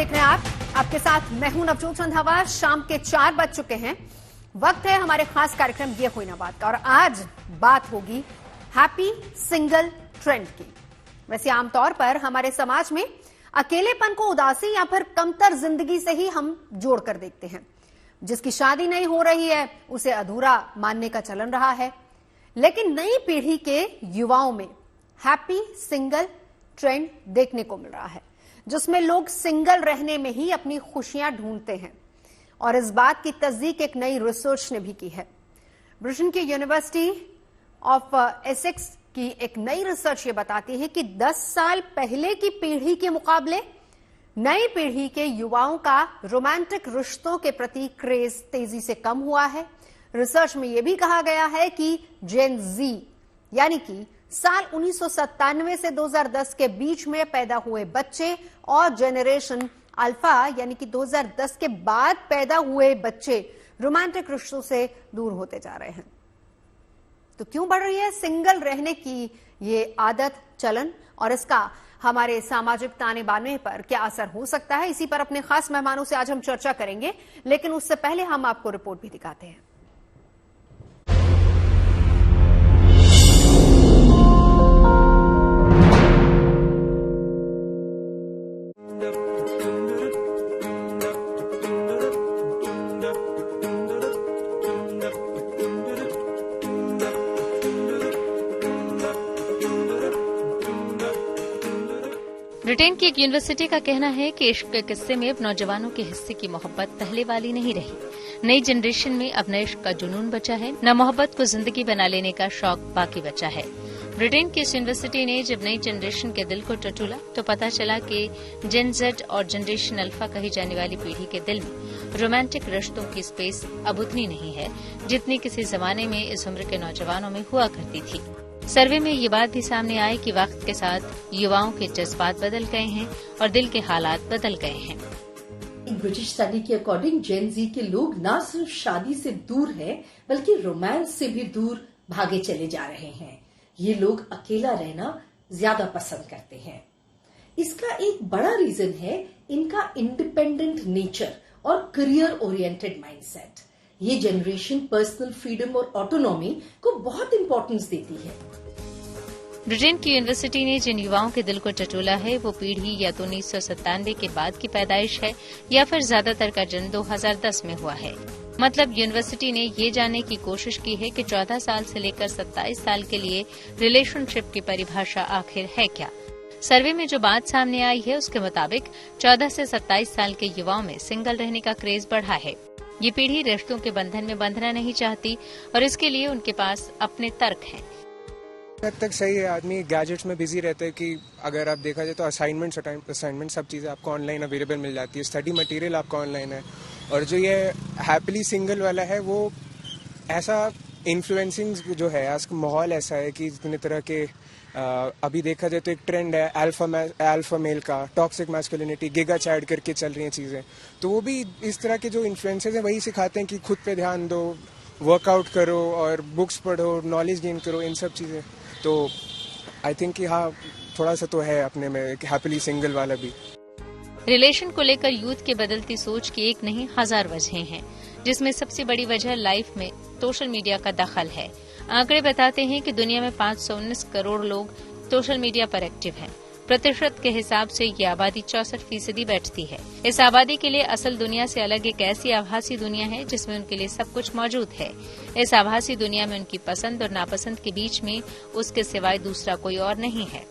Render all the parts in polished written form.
देख रहे हैं आप। आपके साथ मैं हूं नवजोत रंधावा। शाम के 4 बज चुके हैं। वक्त है हमारे खास कार्यक्रम ये हुई ना बात का, और आज बात होगी हैप्पी सिंगल ट्रेंड की। वैसे आमतौर पर हमारे समाज में अकेलेपन को उदासी या फिर कमतर जिंदगी से ही हम जोड़कर देखते हैं। जिसकी शादी नहीं हो रही है उसे अधूरा मानने का चलन रहा है। लेकिन नई पीढ़ी के युवाओं में हैप्पी सिंगल ट्रेंड देखने को मिल रहा है, जिसमें लोग सिंगल रहने में ही अपनी खुशियां ढूंढते हैं। और इस बात की तस्दीक एक नई रिसर्च ने भी की है। ब्रिटेन की यूनिवर्सिटी ऑफ एसेक्स की एक नई रिसर्च ये बताती है कि 10 साल पहले की पीढ़ी के मुकाबले नई पीढ़ी के युवाओं का रोमांटिक रिश्तों के प्रति क्रेज तेजी से कम हुआ है। रिसर्च में यह भी कहा गया है कि जेन जी यानी कि साल 1997 से 2010 के बीच में पैदा हुए बच्चे और जेनरेशन अल्फा यानी कि 2010 के बाद पैदा हुए बच्चे रोमांटिक रिश्तों से दूर होते जा रहे हैं। तो क्यों बढ़ रही है सिंगल रहने की ये आदत, चलन, और इसका हमारे सामाजिक ताने बाने पर क्या असर हो सकता है? इसी पर अपने खास मेहमानों से आज हम चर्चा करेंगे, लेकिन उससे पहले हम आपको रिपोर्ट भी दिखाते हैं। ब्रिटेन की एक यूनिवर्सिटी का कहना है कि इश्क के किस्से में अब नौजवानों के हिस्से की मोहब्बत पहले वाली नहीं रही। नई जनरेशन में अब न इश्क का जुनून बचा है, न मोहब्बत को जिंदगी बना लेने का शौक बाकी बचा है। ब्रिटेन की इस यूनिवर्सिटी ने जब नई जनरेशन के दिल को टटोला तो पता चला कि जेन जेड और जनरेशन अल्फा कही जाने वाली पीढ़ी के दिल में रोमांटिक रिश्तों की स्पेस अब उतनी नहीं है जितनी किसी जमाने में इस उम्र के नौजवानों में हुआ करती थी। सर्वे में ये बात भी सामने आई कि वक्त के साथ युवाओं के जज्बात बदल गए हैं और दिल के हालात बदल गए हैं। एक ब्रिटिश स्टडी के अकॉर्डिंग जेन जी के लोग न सिर्फ शादी से दूर हैं बल्कि रोमांस से भी दूर भागे चले जा रहे हैं। ये लोग अकेला रहना ज्यादा पसंद करते हैं। इसका एक बड़ा रीजन है इनका इंडिपेंडेंट नेचर और करियर ओरिएंटेड माइंडसेट। ये जनरेशन पर्सनल फ्रीडम और ऑटोनॉमी को बहुत इंपॉर्टेंस देती है। ब्रिटेन की यूनिवर्सिटी ने जिन युवाओं के दिल को टटोला है वो पीढ़ी या तो 1997 के बाद की पैदाइश है या फिर ज्यादातर का जन्म 2010 में हुआ है। मतलब यूनिवर्सिटी ने ये जानने की कोशिश की है कि 14 साल से लेकर 27 साल के लिए रिलेशनशिप की परिभाषा आखिर है क्या। सर्वे में जो बात सामने आई है उसके मुताबिक 14 से 27 साल के युवाओं में सिंगल रहने का क्रेज बढ़ा है। ये पीढ़ी रिश्तों के बंधन में बंधना नहीं चाहती और इसके लिए उनके पास अपने तर्क हैं। हद तक सही है, आदमी गैजेट्स में बिजी रहता है कि अगर आप देखा जाए तो असाइनमेंट सब चीज़ें आपको ऑनलाइन अवेलेबल मिल जाती है, स्टडी मटेरियल आपका ऑनलाइन है। और जो ये हैप्पीली सिंगल वाला है वो ऐसा इन्फ्लुएंसिंग जो है, आज का माहौल ऐसा है कि जितने तरह के अभी देखा जाए तो एक ट्रेंड है अल्फा मेल का, टॉक्सिक मैस्कुलिनिटी, गिगा चैट करके चल रही हैं चीज़ें। तो वो भी इस तरह के जो इन्फ्लुएंसर्स हैं वही सिखाते हैं कि खुद पे ध्यान दो, वर्कआउट करो और बुक्स पढ़ो, नॉलेज गेन करो, इन सब चीज़ें। तो आई थिंक कि हाँ, थोड़ा सा तो है अपने में हैप्पीली सिंगल वाला भी। रिलेशन को लेकर यूथ की बदलती सोच की एक नहीं 1000 वजहें हैं, जिसमें सबसे बड़ी वजह लाइफ में सोशल मीडिया का दखल है। आंकड़े बताते हैं कि दुनिया में 519 करोड़ लोग सोशल मीडिया पर एक्टिव हैं। प्रतिशत के हिसाब से ये आबादी 64% बैठती है। इस आबादी के लिए असल दुनिया से अलग एक ऐसी आभासी दुनिया है जिसमें उनके लिए सब कुछ मौजूद है। इस आभासी दुनिया में उनकी पसंद और नापसंद के बीच में उसके सिवाय दूसरा कोई और नहीं है।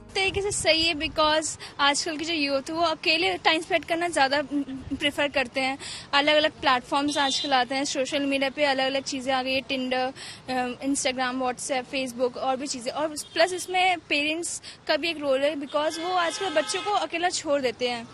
तरीके से सही है, बिकॉज आजकल की जो यूथ है वो अकेले टाइम स्पेंड करना ज़्यादा प्रेफर करते हैं। अलग अलग प्लेटफॉर्म्स आजकल आते हैं, सोशल मीडिया पे अलग अलग चीज़ें आ गई है, टिंडर, इंस्टाग्राम, व्हाट्सएप, फेसबुक और भी चीज़ें। और प्लस इसमें पेरेंट्स का भी एक रोल है, बिकॉज वो आजकल बच्चों को अकेला छोड़ देते हैं।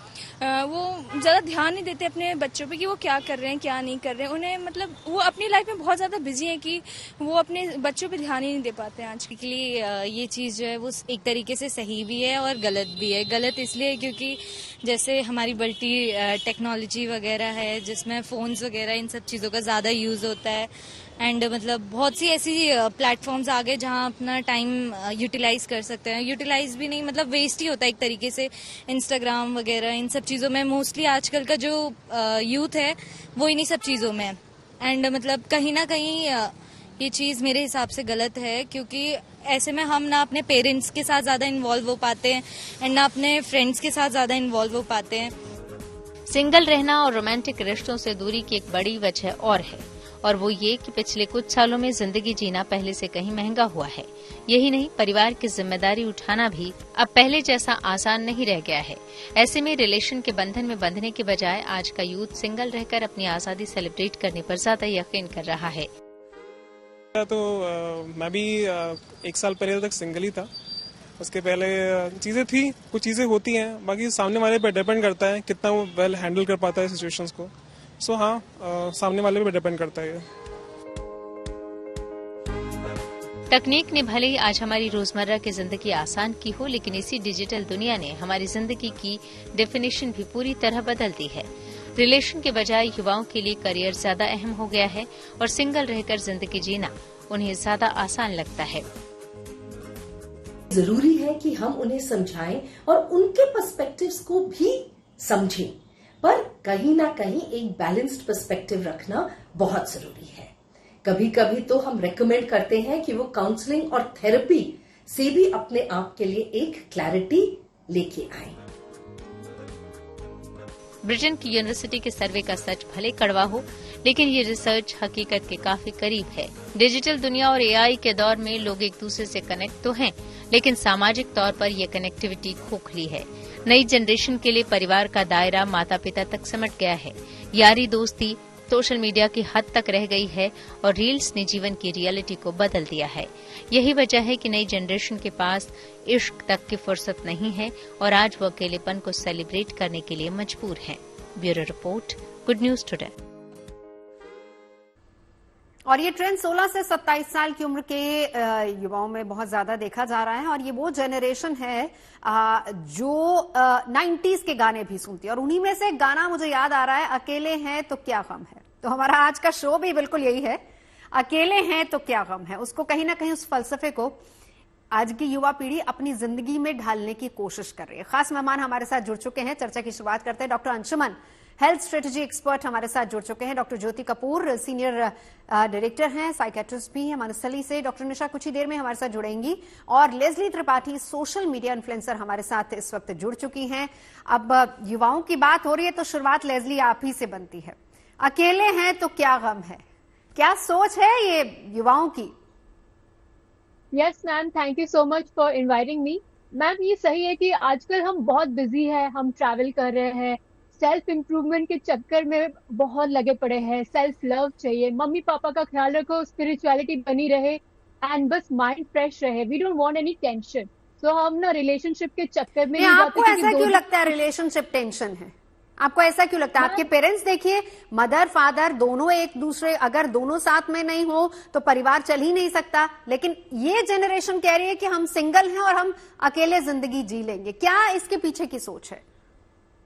वो ज़्यादा ध्यान नहीं देते अपने बच्चों पे कि वो क्या कर रहे हैं क्या नहीं कर रहे हैं। उन्हें मतलब वो अपनी लाइफ में बहुत ज़्यादा बिजी हैं कि वो अपने बच्चों पे ध्यान ही नहीं दे पाते हैं आज के लिए। ये चीज़ जो है वो एक तरीके से सही सही भी है और गलत भी है। गलत इसलिए क्योंकि जैसे हमारी बढ़ती टेक्नोलॉजी वगैरह है जिसमें फ़ोन्स वगैरह इन सब चीज़ों का ज़्यादा यूज़ होता है एंड मतलब बहुत सी ऐसी प्लेटफॉर्म्स आ गए जहाँ अपना टाइम यूटिलाइज कर सकते हैं। यूटिलाइज भी नहीं मतलब वेस्ट ही होता है एक तरीके से। इंस्टाग्राम वगैरह इन सब चीज़ों में मोस्टली आजकल का जो यूथ है वो इन्हीं सब चीज़ों में है एंड मतलब कहीं ना कहीं ये चीज़ मेरे हिसाब से गलत है क्योंकि ऐसे में हम ना अपने पेरेंट्स के साथ ज़्यादा इन्वॉल्व हो पाते हैं एंड ना अपने फ्रेंड्स के साथ ज़्यादा इन्वॉल्व हो पाते हैं। सिंगल रहना और रोमांटिक रिश्तों से दूरी की एक बड़ी वजह और है, और वो ये कि पिछले कुछ सालों में जिंदगी जीना पहले से कहीं महंगा हुआ है। यही नहीं, परिवार की जिम्मेदारी उठाना भी अब पहले जैसा आसान नहीं रह गया है। ऐसे में रिलेशन के बंधन में बंधने के बजाय आज का यूथ सिंगल रहकर अपनी आजादी सेलिब्रेट करने पर ज्यादा यकीन कर रहा है। तो मैं भी 1 साल पहले तक सिंगल ही था। उसके पहले चीजें थी, कुछ चीजें होती हैं, बाकी सामने वाले पे डिपेंड करता है कितना वो वेल हैंडल कर पाता है सिचुएशंस को। सो हाँ, सामने वाले पे डिपेंड करता है। तकनीक ने भले ही आज हमारी रोजमर्रा की जिंदगी आसान की हो, लेकिन इसी डिजिटल दुनिया ने हमारी जिंदगी की डेफिनेशन भी पूरी तरह बदल दी है। रिलेशन के बजाय युवाओं के लिए करियर ज्यादा अहम हो गया है और सिंगल रहकर जिंदगी जीना उन्हें ज्यादा आसान लगता है। जरूरी है कि हम उन्हें समझाएं और उनके पर्सपेक्टिव्स को भी समझें, पर कहीं ना कहीं एक बैलेंस्ड पर्सपेक्टिव रखना बहुत जरूरी है। कभी कभी तो हम रेकमेंड करते हैं कि वो काउंसलिंग और थेरेपी से भी अपने आप के लिए एक क्लैरिटी लेके आए। ब्रिटेन की यूनिवर्सिटी के सर्वे का सच भले कड़वा हो, लेकिन ये रिसर्च हकीकत के काफी करीब है। डिजिटल दुनिया और एआई के दौर में लोग एक दूसरे से कनेक्ट तो हैं, लेकिन सामाजिक तौर पर यह कनेक्टिविटी खोखली है। नई जनरेशन के लिए परिवार का दायरा माता पिता तक सिमट गया है। यारी दोस्ती सोशल मीडिया की हद तक रह गई है और रील्स ने जीवन की रियलिटी को बदल दिया है। यही वजह है कि नई जनरेशन के पास इश्क तक की फुर्सत नहीं है और आज वो अकेलेपन को सेलिब्रेट करने के लिए मजबूर हैं। Bureau report, good news today. और ये ट्रेंड 16 से 27 साल की उम्र के युवाओं में बहुत ज्यादा देखा जा रहा है और ये वो जनरेशन है जो 90s के गाने भी सुनती है। और उन्हीं में से एक गाना मुझे याद आ रहा है, अकेले हैं तो क्या गम है। तो हमारा आज का शो भी बिल्कुल यही है, अकेले हैं तो क्या गम है। उसको कहीं ना कहीं उस फलसफे को आज की युवा पीढ़ी अपनी जिंदगी में ढालने की कोशिश कर रही है। खास मेहमान हमारे साथ जुड़ चुके हैं। चर्चा की शुरुआत करते हैं। Doctor Anshuman, health strategy expert, हमारे साथ जुड़ चुके हैं। डॉक्टर ज्योति कपूर, सीनियर डायरेक्टर हैं, साइकेट्रिस्ट भी हैं मानसली से। डॉक्टर निशा कुछ ही देर में हमारे साथ जुड़ेंगी और Leslie Tripathi, social media influencer, हमारे साथ इस वक्त जुड़ चुकी हैं। अब युवाओं की बात हो रही है तो शुरुआत लेस्ली आप ही से बनती है। अकेले हैं तो क्या गम है, क्या सोच है ये युवाओं की? Yes ma'am, thank you so much for inviting me. Ma'am, ये सही है कि आजकल हम बहुत बिजी हैं, हम ट्रैवल कर रहे हैं, सेल्फ इम्प्रूवमेंट के चक्कर में बहुत लगे पड़े हैं। सेल्फ लव चाहिए, मम्मी पापा का ख्याल रखो, स्पिरिचुअलिटी बनी रहे एंड बस माइंड फ्रेश रहे। We don't want any tension. So हम ना रिलेशनशिप के चक्कर में आपको ऐसा क्यों लगता है रिलेशनशिप टेंशन है? आपको ऐसा क्यों लगता है? आपके पेरेंट्स देखिए, मदर फादर दोनों एक दूसरे, अगर दोनों साथ में नहीं हो तो परिवार चल ही नहीं सकता। लेकिन ये जनरेशन कह रही है कि हम सिंगल हैं और हम अकेले जिंदगी जी लेंगे। क्या इसके पीछे की सोच है?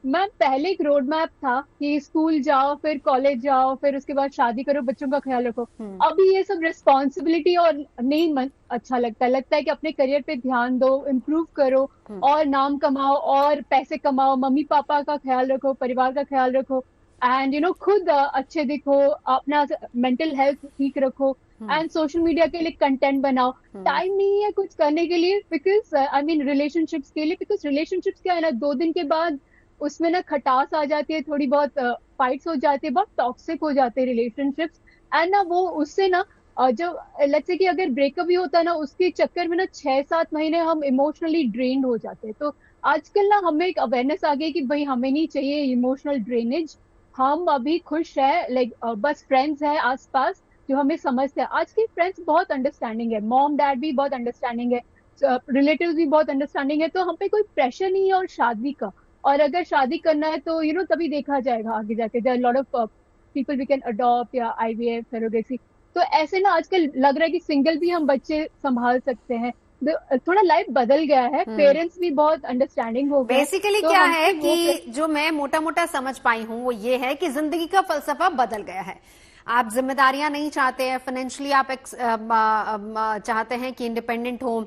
मैम, पहले एक रोड मैप था कि स्कूल जाओ, फिर कॉलेज जाओ, फिर उसके बाद शादी करो, बच्चों का ख्याल रखो। अभी ये सब रिस्पॉन्सिबिलिटी और नहीं मन अच्छा लगता है कि अपने करियर पे ध्यान दो, इम्प्रूव करो और नाम कमाओ और पैसे कमाओ, मम्मी पापा का ख्याल रखो, परिवार का ख्याल रखो एंड खुद अच्छे दिखो, अपना मेंटल हेल्थ ठीक रखो एंड सोशल मीडिया के लिए कंटेंट बनाओ। टाइम नहीं है कुछ करने के लिए, बिकॉज रिलेशनशिप्स के लिए, बिकॉज रिलेशनशिप्स क्या है ना, 2 दिन के बाद उसमें ना खटास आ जाती है, थोड़ी बहुत फाइट्स हो जाती है, बहुत टॉक्सिक हो जाते हैं रिलेशनशिप्स एंड ना वो उससे ना जो लेट्स से कि अगर ब्रेकअप भी होता है ना, उसके चक्कर में ना 6-7 महीने हम इमोशनली ड्रेन्ड हो जाते हैं। तो आजकल ना हमें एक अवेयरनेस आ गई कि भाई हमें नहीं चाहिए इमोशनल ड्रेनेज। हम अभी खुश है, बस फ्रेंड्स है आसपास जो हमें समझते हैं। आज के फ्रेंड्स बहुत अंडरस्टैंडिंग है, मॉम डैड भी बहुत अंडरस्टैंडिंग है, रिलेटिव्स भी बहुत अंडरस्टैंडिंग है। तो हम पे कोई प्रेशर नहीं है और शादी का, और अगर शादी करना है तो तभी देखा जाएगा आगे जाके। There are lot of people we can adopt या IVF, सरोगेसी। तो ऐसे ना आजकल लग रहा है कि सिंगल भी हम बच्चे संभाल सकते हैं। थोड़ा लाइफ बदल गया है, पेरेंट्स भी बहुत अंडरस्टैंडिंग हो गए। बेसिकली तो क्या हमसे है वो कि जो मैं मोटा मोटा समझ पाई हूं वो ये है कि जिंदगी का फलसफा बदल गया है। आप जिम्मेदारियां नहीं चाहते हैं, फाइनेंशियली आप चाहते हैं कि इंडिपेंडेंट हो।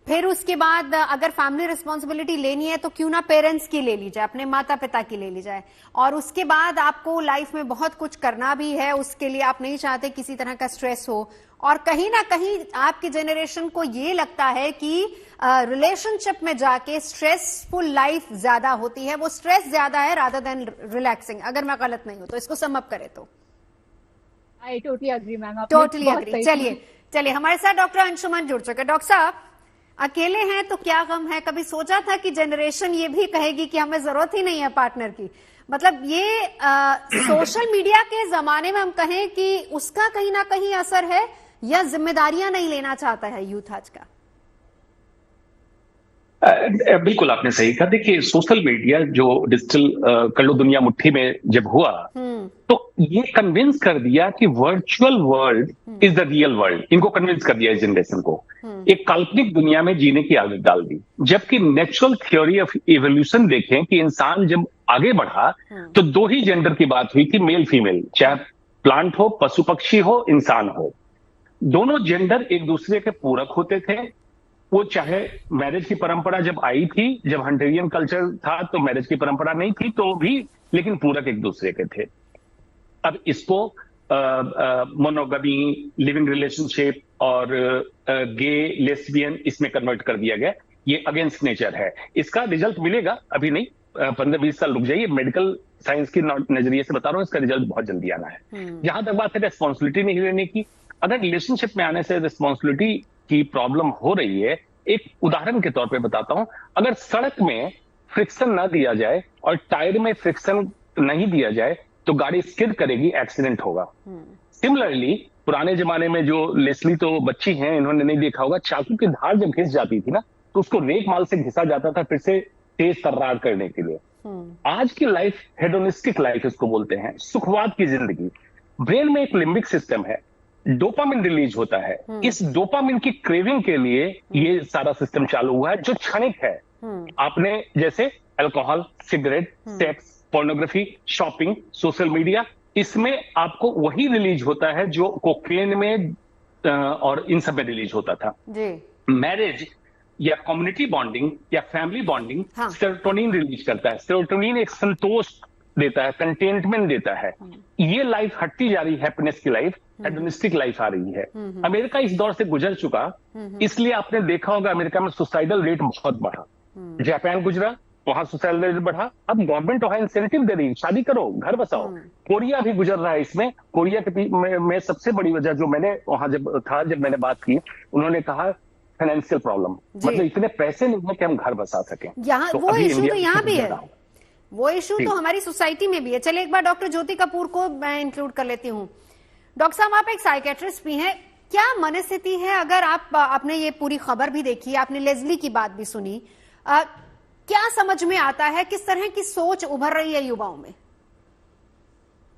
फिर उसके बाद अगर फैमिली रिस्पॉन्सिबिलिटी लेनी है तो क्यों ना पेरेंट्स की ले ली जाए, अपने माता पिता की ले ली जाए। और उसके बाद आपको लाइफ में बहुत कुछ करना भी है, उसके लिए आप नहीं चाहते किसी तरह का स्ट्रेस हो। और कहीं ना कहीं आपकी जनरेशन को ये लगता है कि रिलेशनशिप में जाके स्ट्रेसफुल लाइफ ज्यादा होती है, वो स्ट्रेस ज्यादा है रादर देन रिलैक्सिंग। अगर मैं गलत नहीं हूं तो इसको सम अप करें तो। I totally agree ma'am, totally agree. चलिए हमारे साथ डॉक्टर अंशुमन जुड़ चुके। डॉक्टर साहब, अकेले हैं तो क्या गम है, कभी सोचा था कि जनरेशन ये भी कहेगी कि हमें जरूरत ही नहीं है पार्टनर की? मतलब ये सोशल मीडिया के जमाने में हम कहें कि उसका कहीं ना कहीं असर है, या जिम्मेदारियां नहीं लेना चाहता है यूथ आज का? बिल्कुल आपने सही कहा। देखिए, सोशल मीडिया जो डिजिटल कर लो दुनिया मुट्ठी में जब हुआ, तो ये कन्विंस कर दिया कि virtual world is the real world. इनको कन्विंस कर दिया इस जनरेशन को, एक काल्पनिक दुनिया में जीने की आदत डाल दी। जबकि नेचुरल थ्योरी ऑफ इवोल्यूशन देखें कि इंसान जब आगे बढ़ा तो दो ही जेंडर की बात हुई थी, मेल फीमेल, चाहे प्लांट हो, पशु पक्षी हो, इंसान हो। दोनों जेंडर एक दूसरे के पूरक होते थे। वो चाहे मैरिज की परंपरा जब आई थी, जब हंटेरियन कल्चर था तो मैरिज की परंपरा नहीं थी तो भी, लेकिन पूरक एक दूसरे के थे। अब इसको मोनोगमी, लिविंग रिलेशनशिप और गे, लेस्बियन इसमें कन्वर्ट कर दिया गया। ये अगेंस्ट नेचर है। इसका रिजल्ट मिलेगा, अभी नहीं, 15-20 साल रुक जाइए। मेडिकल साइंस की नजरिए से बता रहा हूं, इसका रिजल्ट बहुत जल्दी आना है। जहां तक बात है रेस्पॉन्सिबिलिटी नहीं लेने की, अगर रिलेशनशिप में आने से रिस्पॉन्सिबिलिटी की प्रॉब्लम हो रही है, एक उदाहरण के तौर पे बताता हूं। अगर सड़क में फ्रिक्शन ना दिया जाए और टायर में फ्रिक्शन नहीं दिया जाए तो गाड़ी स्किड करेगी, एक्सीडेंट होगा। सिमिलरली पुराने जमाने में जो लेस्ली तो बच्ची हैं, इन्होंने नहीं देखा होगा, चाकू की धार जब घिस जाती थी ना तो उसको रेक माल से घिसा जाता था फिर से तेज तर्रार करने के लिए। आज की लाइफ हेडोनिस्टिक लाइफ इसको बोलते हैं, सुखवाद की जिंदगी। ब्रेन में एक लिम्बिक सिस्टम है, डोपामिन रिलीज होता है। इस डोपामिन की क्रेविंग के लिए ये सारा सिस्टम चालू हुआ है जो क्षणिक है। आपने जैसे alcohol, cigarette, sex, pornography, shopping, social media, इसमें आपको वही रिलीज होता है जो कोकेन में और इन सब में रिलीज होता था। मैरिज या कम्युनिटी बॉन्डिंग या फैमिली बॉन्डिंग सेरोटोनिन रिलीज करता है। सेरोटोनिन एक संतोष देता है, कंटेंटमेंट देता है। ये लाइफ हटती जा रही है, हैप्पीनेस की लाइफ, हेडोनिस्टिक लाइफ आ रही है। अमेरिका इस दौर से गुजर चुका, इसलिए आपने देखा होगा अमेरिका में सुसाइडल रेट बहुत बढ़ा। जापान गुजरा, वहां सुसाइडल रेट बढ़ा। अब गवर्नमेंट वहां इंसेंटिव दे रही, शादी करो, घर बसाओ। कोरिया भी गुजर रहा है इसमें। कोरिया के में सबसे बड़ी वजह जो मैंने वहां जब मैंने बात की, उन्होंने कहा फाइनेंशियल प्रॉब्लम, मतलब इतने पैसे नहीं है कि हम घर बसा सकें। यहाँ तो वो इशू तो यहाँ भी है, वो इशू तो हमारी सोसाइटी में भी है। चलिए एक बार डॉक्टर ज्योति कपूर को मैं इंक्लूड कर लेती हूँ। डॉक्टर साहब, आप एक साइकेट्रिस्ट भी हैं, क्या मनस्थिति है अगर आपने ये पूरी खबर भी देखी, आपने लेस्ली की बात भी सुनी, क्या समझ में आता है, किस तरह की सोच उभर रही है युवाओं में?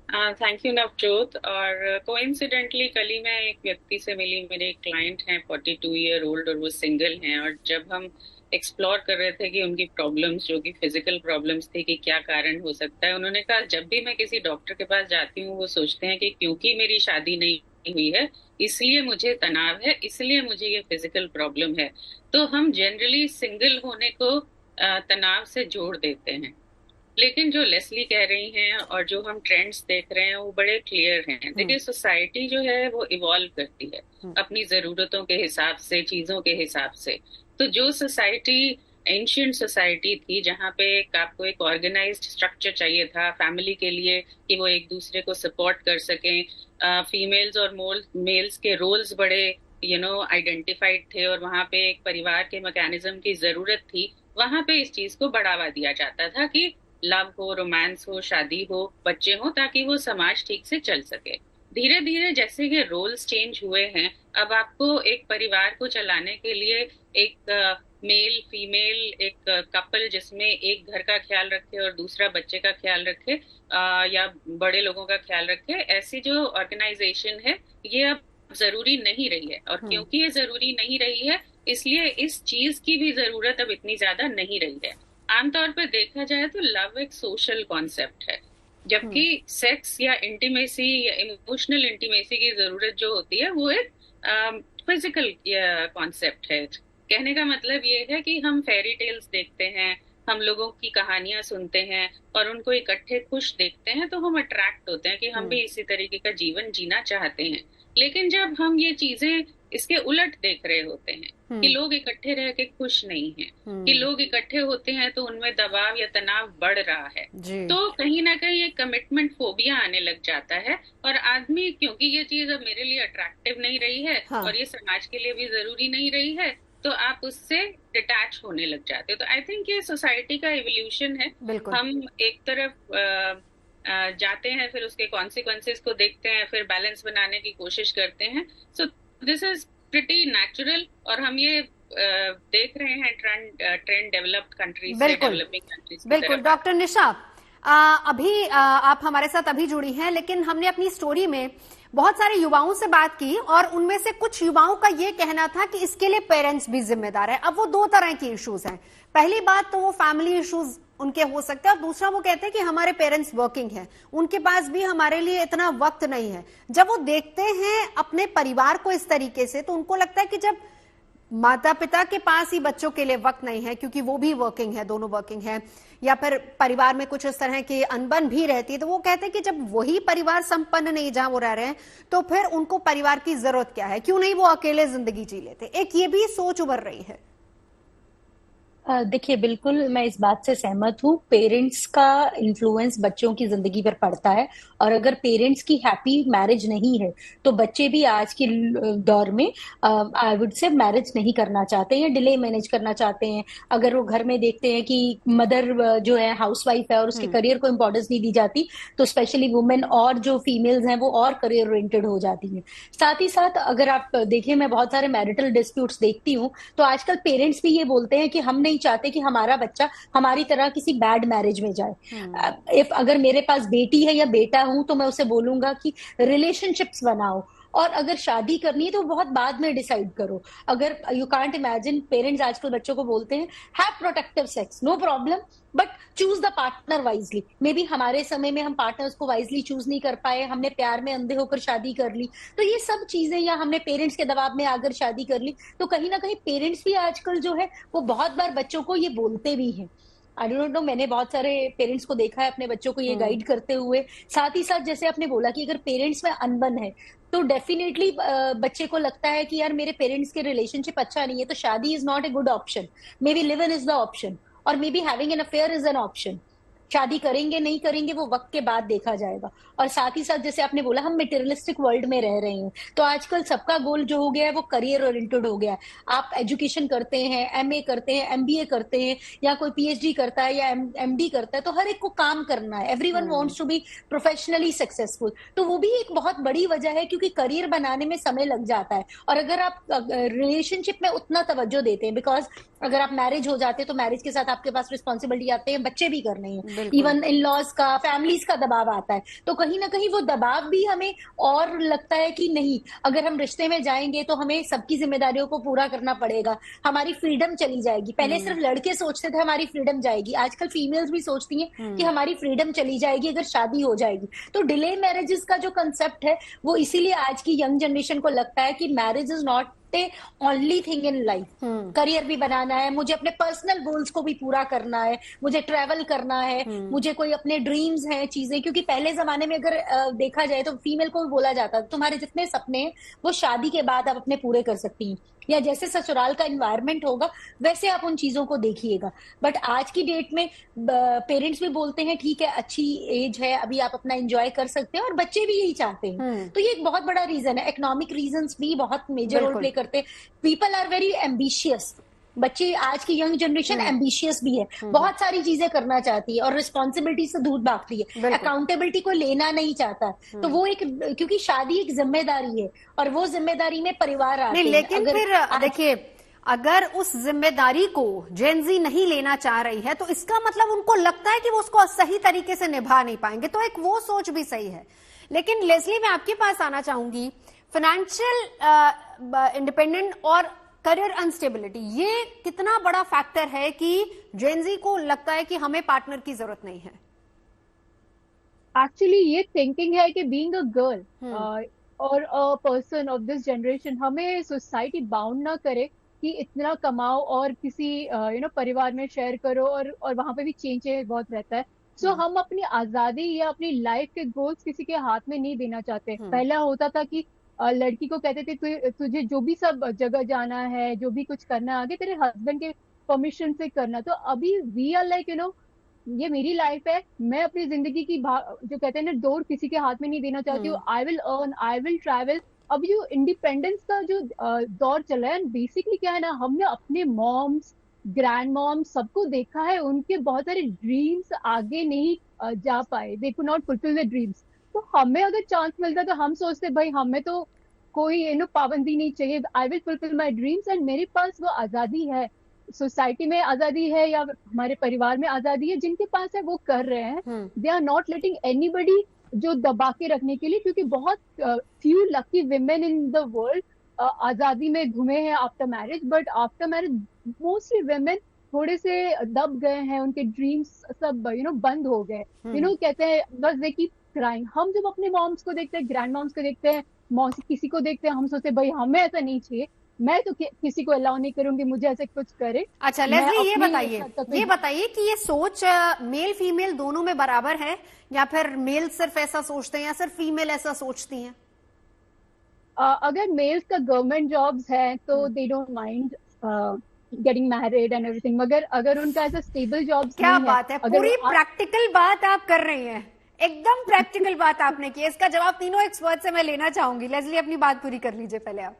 Thank you Navjot. और कोइंसिडेंटली कल ही मैं एक व्यक्ति से मिली, मेरे एक क्लाइंट हैं 42 ईयर ओल्ड और वो सिंगल हैं। और जब हम एक्सप्लोर कर रहे थे कि उनकी प्रॉब्लम्स, जो कि फिजिकल प्रॉब्लम्स थी, कि क्या कारण हो सकता है, उन्होंने कहा जब भी मैं किसी डॉक्टर के पास जाती हूँ वो सोचते हैं कि क्योंकि मेरी शादी नहीं हुई है इसलिए मुझे तनाव है, इसलिए मुझे ये फिजिकल प्रॉब्लम है। तो हम जनरली सिंगल होने को तनाव से जोड़ देते हैं। लेकिन जो लेस्ली कह रही हैं और जो हम ट्रेंड्स देख रहे हैं वो बड़े क्लियर हैं। देखिए, सोसाइटी जो है वो इवॉल्व करती है अपनी जरूरतों के हिसाब से, चीजों के हिसाब से। तो जो सोसाइटी एंशिएंट सोसाइटी थी, जहाँ पे आपको एक ऑर्गेनाइज्ड स्ट्रक्चर चाहिए था फैमिली के लिए कि वो एक दूसरे को सपोर्ट कर सकें, फीमेल्स और मेल्स के रोल्स बड़े आइडेंटिफाइड थे और वहाँ पे एक परिवार के मैकेनिज्म की जरूरत थी, वहाँ पे इस चीज को बढ़ावा दिया जाता था कि लव हो, रोमांस हो, शादी हो, बच्चे हो, ताकि वो समाज ठीक से चल सके। धीरे धीरे जैसे ये रोल्स चेंज हुए हैं, अब आपको एक परिवार को चलाने के लिए एक मेल फीमेल, एक कपल जिसमें एक घर का ख्याल रखे और दूसरा बच्चे का ख्याल रखे, या बड़े लोगों का ख्याल रखे, ऐसी जो ऑर्गेनाइजेशन है ये अब जरूरी नहीं रही है। और क्योंकि ये जरूरी नहीं रही है इसलिए इस चीज की भी जरूरत अब इतनी ज्यादा नहीं रही है। आमतौर पर देखा जाए तो लव एक सोशल कॉन्सेप्ट है, जबकि सेक्स या इंटीमेसी या इमोशनल इंटीमेसी की जरूरत जो होती है वो एक फिजिकल कॉन्सेप्ट है। कहने का मतलब ये है कि हम फेरी टेल्स देखते हैं, हम लोगों की कहानियां सुनते हैं और उनको इकट्ठे खुश देखते हैं तो हम अट्रैक्ट होते हैं कि हम भी इसी तरीके का जीवन जीना चाहते हैं। लेकिन जब हम ये चीजें इसके उलट देख रहे होते हैं कि लोग इकट्ठे रह के खुश नहीं हैं, कि लोग इकट्ठे होते हैं तो उनमें दबाव या तनाव बढ़ रहा है, तो कहीं ना कहीं एक कमिटमेंट फोबिया आने लग जाता है। और आदमी, क्योंकि ये चीज अब मेरे लिए अट्रैक्टिव नहीं रही है और ये समाज के लिए भी जरूरी नहीं रही है, तो आप उससे डिटैच होने लग जाते हो। तो आई थिंक ये सोसाइटी का इवोल्यूशन है। हम एक तरफ जाते हैं, फिर उसके कॉन्सिक्वेंसेस को देखते हैं, फिर बैलेंस बनाने की कोशिश करते हैं। So this is pretty natural और हम ये देख रहे हैं ट्रेंड डेवलप्ड कंट्रीज से डेवलपिंग कंट्रीज। बिल्कुल डॉक्टर निशा, अभी आप हमारे साथ अभी जुड़ी हैं, लेकिन हमने अपनी स्टोरी में बहुत सारे युवाओं से बात की और उनमें से कुछ युवाओं का ये कहना था कि इसके लिए पेरेंट्स भी जिम्मेदार है। अब वो दो तरह की इश्यूज हैं। पहली बात तो वो फैमिली इश्यूज उनके हो सकते हैं और दूसरा वो कहते हैं कि हमारे पेरेंट्स वर्किंग हैं, उनके पास भी हमारे लिए इतना वक्त नहीं है। जब वो देखते हैं अपने परिवार को इस तरीके से तो उनको लगता है कि जब माता पिता के पास ही बच्चों के लिए वक्त नहीं है क्योंकि वो भी वर्किंग है, दोनों वर्किंग है, या फिर परिवार में कुछ इस तरह की अनबन भी रहती है, तो वो कहते हैं कि जब वही परिवार संपन्न नहीं जहां वो रह रहे हैं तो फिर उनको परिवार की जरूरत क्या है, क्यों नहीं वो अकेले जिंदगी जी लेते। एक ये भी सोच उभर रही है। देखिए, बिल्कुल मैं इस बात से सहमत हूँ। पेरेंट्स का इन्फ्लुएंस बच्चों की जिंदगी पर पड़ता है और अगर पेरेंट्स की हैप्पी मैरिज नहीं है तो बच्चे भी आज के दौर में आई वुड से मैरिज नहीं करना चाहते हैं, डिले मैनेज करना चाहते हैं। अगर वो घर में देखते हैं कि मदर जो है हाउसवाइफ है और उसके करियर को इम्पोर्टेंस नहीं दी जाती तो स्पेशली वुमेन और जो फीमेल्स हैं वो और करियर ओरिएंटेड हो जाती हैं। साथ ही साथ अगर आप देखिए, मैं बहुत सारे मैरिटल डिस्प्यूट्स देखती हूँ तो आजकल पेरेंट्स भी ये बोलते हैं कि हम नहीं चाहते कि हमारा बच्चा हमारी तरह किसी बैड मैरिज में जाए। इफ अगर मेरे पास बेटी है या बेटा हूं तो मैं उसे बोलूंगा कि रिलेशनशिप्स बनाओ और अगर शादी करनी है तो बहुत बाद में डिसाइड करो। अगर यू कांट इमेजिन, पेरेंट्स आजकल बच्चों को बोलते हैं have protective sex, no problem, but choose the partner wisely. Maybe हमारे समय में हम पार्टनर्स को वाइजली चूज नहीं कर पाए, हमने प्यार में अंधे होकर शादी कर ली, तो ये सब चीजें, या हमने पेरेंट्स के दबाव में आकर शादी कर ली, तो कहीं ना कहीं पेरेंट्स भी आजकल जो है वो बहुत बार बच्चों को ये बोलते भी हैं। आई डोंट नो, मैंने बहुत सारे पेरेंट्स को देखा है अपने बच्चों को ये गाइड करते हुए। साथ ही साथ जैसे आपने बोला कि अगर पेरेंट्स में अनबन है तो डेफिनेटली बच्चे को लगता है कि यार मेरे पेरेंट्स के रिलेशनशिप अच्छा नहीं है तो शादी is not a good option, maybe live in is the option और maybe having an affair is an option. शादी करेंगे नहीं करेंगे वो वक्त के बाद देखा जाएगा। और साथ ही साथ जैसे आपने बोला हम मटेरियलिस्टिक वर्ल्ड में रह रहे हैं तो आजकल सबका गोल जो हो गया है वो करियर ओरिएंटेड हो गया है। आप एजुकेशन करते हैं, एमए करते हैं, एमबीए करते हैं या कोई पीएचडी करता है या एमडी करता है, तो हर एक को काम करना है। Everyone wants to be professionally successful. तो वो भी एक बहुत बड़ी वजह है क्योंकि करियर बनाने में समय लग जाता है। और अगर आप रिलेशनशिप में उतना तवज्जो देते हैं, बिकॉज अगर आप मैरिज हो जाते हैं तो मैरिज के साथ आपके पास रिस्पॉन्सिबिलिटी आते हैं, बच्चे भी करने हैं, इवन इन लॉज का, फैमिलीज का दबाव आता है, तो कहीं ना कहीं वो दबाव भी हमें और लगता है कि नहीं, अगर हम रिश्ते में जाएंगे तो हमें सबकी जिम्मेदारियों को पूरा करना पड़ेगा, हमारी फ्रीडम चली जाएगी। पहले सिर्फ लड़के सोचते थे हमारी फ्रीडम जाएगी, आजकल फीमेल्स भी सोचती हैं कि हमारी फ्रीडम चली जाएगी अगर शादी हो जाएगी। तो डिले मैरिजेस का जो कंसेप्ट है वो इसीलिए आज की यंग जनरेशन को लगता है कि marriage is not only thing in life. Career भी बनाना है, मुझे अपने पर्सनल गोल्स को भी पूरा करना है, मुझे ट्रेवल करना है, मुझे कोई अपने ड्रीम्स हैं चीजें। क्योंकि पहले जमाने में अगर देखा जाए तो फीमेल को भी बोला जाता तुम्हारे जितने सपने हैं वो शादी के बाद आप अपने पूरे कर सकती हैं, या जैसे ससुराल का एनवायरनमेंट होगा वैसे आप उन चीजों को देखिएगा। बट आज की डेट में पेरेंट्स भी बोलते हैं ठीक है अच्छी एज है अभी आप अपना एंजॉय कर सकते हैं, और बच्चे भी यही चाहते हैं। तो ये एक बहुत बड़ा रीजन है। इकोनॉमिक रीजंस भी बहुत मेजर रोल प्ले करते हैं। People are very ambitious. बच्चे, आज की यंग जनरेशन एम्बिशियस भी है, बहुत सारी चीजें करना चाहती है और रिस्पॉन्सिबिलिटी से दूर भागती है, अकाउंटेबिलिटी को लेना नहीं चाहता। तो वो एक, क्योंकि शादी एक जिम्मेदारी है और वो जिम्मेदारी में परिवार आते हैं। लेकिन फिर देखिए, अगर उस जिम्मेदारी को जेन-ज़ी नहीं लेना चाह रही है तो इसका मतलब उनको लगता है कि वो उसको सही तरीके से निभा नहीं पाएंगे, तो एक वो सोच भी सही है। लेकिन लेस्ली, मैं आपके पास आना चाहूंगी, फाइनेंशियल इंडिपेंडेंट और करियर अनस्टेबिलिटी, ये कितना बड़ा फैक्टर है कि जेनजी को लगता है कि हमें पार्टनर की जरूरत नहीं है? एक्चुअली ये थिंकिंग है कि बीइंग अ गर्ल और a person of this generation, हमें सोसाइटी बाउंड ना करे कि इतना कमाओ और किसी परिवार में शेयर करो, और वहां पे भी चेंज बहुत रहता है। सो हम अपनी आजादी या अपनी लाइफ के गोल्स किसी के हाथ में नहीं देना चाहते। पहला होता था कि लड़की को कहते थे तुझे जो भी सब जगह जाना है, जो भी कुछ करना है, आगे तेरे हस्बैंड के परमिशन से करना। तो अभी वी आर लाइक ये मेरी लाइफ है, मैं अपनी जिंदगी की जो कहते हैं ना डोर किसी के हाथ में नहीं देना चाहती हूँ। I will earn, I will travel. अब जो इंडिपेंडेंस का जो दौर चला है, बेसिकली क्या है ना, हमने अपने मॉम्स, ग्रैंड मॉम्स सबको देखा है, उनके बहुत सारे ड्रीम्स आगे नहीं जा पाए, they could not fulfil their dreams. तो हमें अगर चांस मिलता तो हम सोचते भाई हमें तो कोई पाबंदी नहीं चाहिए, I will fulfil my dreams. And मेरे पास वो आजादी है, सोसाइटी में आजादी है या हमारे परिवार में आजादी है, जिनके पास है वो कर रहे हैं। They are not letting anybody जो दबा के रखने के लिए, क्योंकि बहुत few lucky women in the world आजादी में घूमे हैं after marriage, but after marriage mostly women थोड़े से दब गए हैं, उनके ड्रीम्स सब बंद हो गए। कहते हैं बस दे कीप क्राइंग। हम जब अपने मॉम्स को देखते हैं, ग्रैंड मॉम्स को देखते हैं, मौसी किसी को देखते हैं, हम सोचते भाई हमें ऐसा नहीं चाहिए, मैं तो किसी को अलाउ नहीं करूंगी मुझे ऐसे कुछ करे। अच्छा लेस्ली, ये बताइए कि ये सोच मेल फीमेल दोनों में बराबर है, या फिर मेल सिर्फ ऐसा सोचते हैं या सिर्फ फीमेल ऐसा सोचती हैं? अगर मेल्स का गवर्नमेंट जॉब्स है तो they don't mind getting married and everything, मगर अगर उनका ऐसा स्टेबल जॉब्स क्या बात है, पूरी प्रैक्टिकल बात आप कर रही हैं, एकदम प्रैक्टिकल बात आपने की। इसका जवाब तीनों एक्सपर्ट से मैं लेना चाहूंगी। लेस्ली अपनी बात पूरी कर लीजिए पहले आप।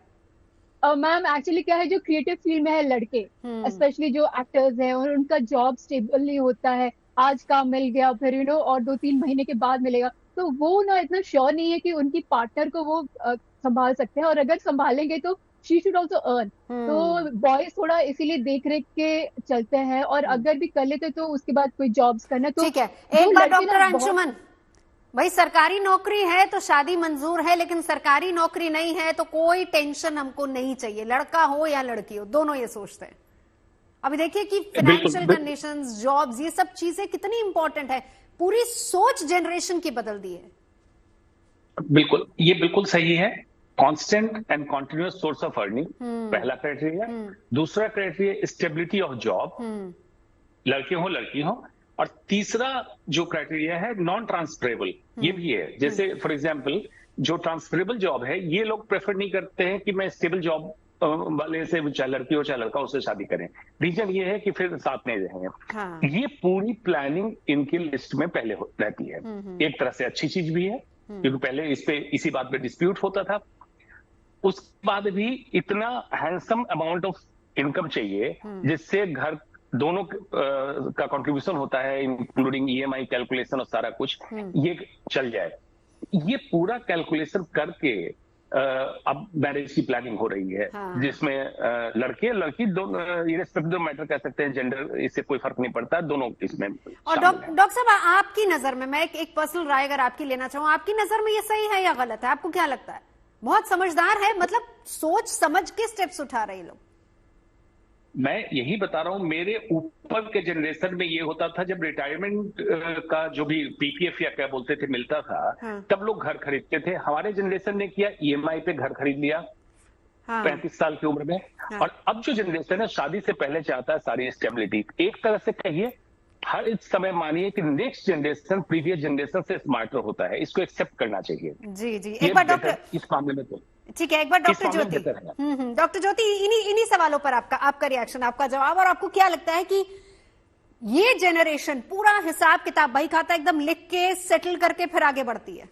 मैम एक्चुअली क्या है, जो क्रिएटिव फील्ड में है लड़के, स्पेशली जो एक्टर्स हैं, और उनका जॉब स्टेबल नहीं होता है, आज काम मिल गया फिर और 2-3 महीने के बाद मिलेगा, तो वो ना इतना श्योर नहीं है कि उनकी पार्टनर को वो संभाल सकते हैं, और अगर संभालेंगे तो शी शुड ऑल्सो अर्न। तो बॉयज थोड़ा इसीलिए देख रेख के चलते हैं, और अगर भी कर लेते तो उसके बाद कोई जॉब्स करना। तो ठीक है, एक बार डॉक्टर अंशुमन, भाई सरकारी नौकरी है तो शादी मंजूर है, लेकिन सरकारी नौकरी नहीं है तो कोई टेंशन हमको नहीं चाहिए, लड़का हो या लड़की हो, दोनों ये सोचते हैं। अभी देखिए कि फाइनेंशियल कंडीशंस, जॉब्स, ये सब चीजें कितनी इंपॉर्टेंट है, पूरी सोच जनरेशन की बदल दी है। बिल्कुल, ये बिल्कुल सही है। Constant and continuous source of earning पहला क्राइटेरिया। दूसरा क्राइटेरिया स्टेबिलिटी ऑफ जॉब, लड़के हो लड़की हो। और तीसरा जो क्राइटेरिया है नॉन ट्रांसफरेबल, ये भी है। जैसे फॉर एग्जांपल जो ट्रांसफरेबल जॉब है, ये लोग प्रेफर नहीं करते हैं कि मैं स्टेबल जॉब वाले से, चाहे लड़की हो चाहे लड़का, उससे शादी करें। रीजन ये है कि फिर साथ में रहेंगे। हाँ। ये पूरी प्लानिंग इनकी लिस्ट में पहले रहती है। एक तरह से अच्छी चीज भी है, क्योंकि पहले इसी बात पे डिस्प्यूट होता था। उसके बाद भी इतना हैंडसम अमाउंट ऑफ इनकम चाहिए जिससे घर दोनों का कंट्रीब्यूशन होता है, इंक्लूडिंग ईएमआई कैलकुलेशन और सारा कुछ, ये चल जाए। ये पूरा कैलकुलेशन करके अब मैरिज की प्लानिंग हो रही है। हाँ। जिसमें लड़के लड़की दोनों, इरेस्पेक्टिव ऑफ मैटर कह सकते हैं, जेंडर, इससे कोई फर्क नहीं पड़ता, दोनों इसमें। और डॉक्टर साहब, आपकी नजर में, मैं एक पर्सनल राय अगर आपकी लेना चाहूँ, आपकी नजर में ये सही है या गलत है? आपको क्या लगता है? बहुत समझदार है, मतलब सोच समझ के स्टेप्स उठा रहे लोग। मैं यही बता रहा हूं, मेरे ऊपर के जनरेशन में ये होता था, जब रिटायरमेंट का जो भी पीपीएफ या क्या बोलते थे मिलता था, हाँ। तब लोग घर खरीदते थे। हमारे जनरेशन ने किया, ईएमआई पे घर खरीद लिया, हाँ। 35 साल की उम्र में। हाँ। और अब जो जनरेशन है शादी से पहले चाहता है सारी स्टेबिलिटी। एक तरह से कहिए, हर इस समय मानिए कि नेक्स्ट जनरेशन प्रीवियस जनरेशन से स्मार्टर होता है, इसको एक्सेप्ट करना चाहिए। जी जी, एक बार डॉक्टर इस मामले में तो ठीक है, एक बार डॉक्टर ज्योति, डॉक्टर ज्योति, इन्हीं सवालों पर आपका रिएक्शन, आपका जवाब। और आपको क्या लगता है कि ये जनरेशन पूरा हिसाब किताब, बही खाता एकदम लिख के सेटल करके फिर आगे बढ़ती है?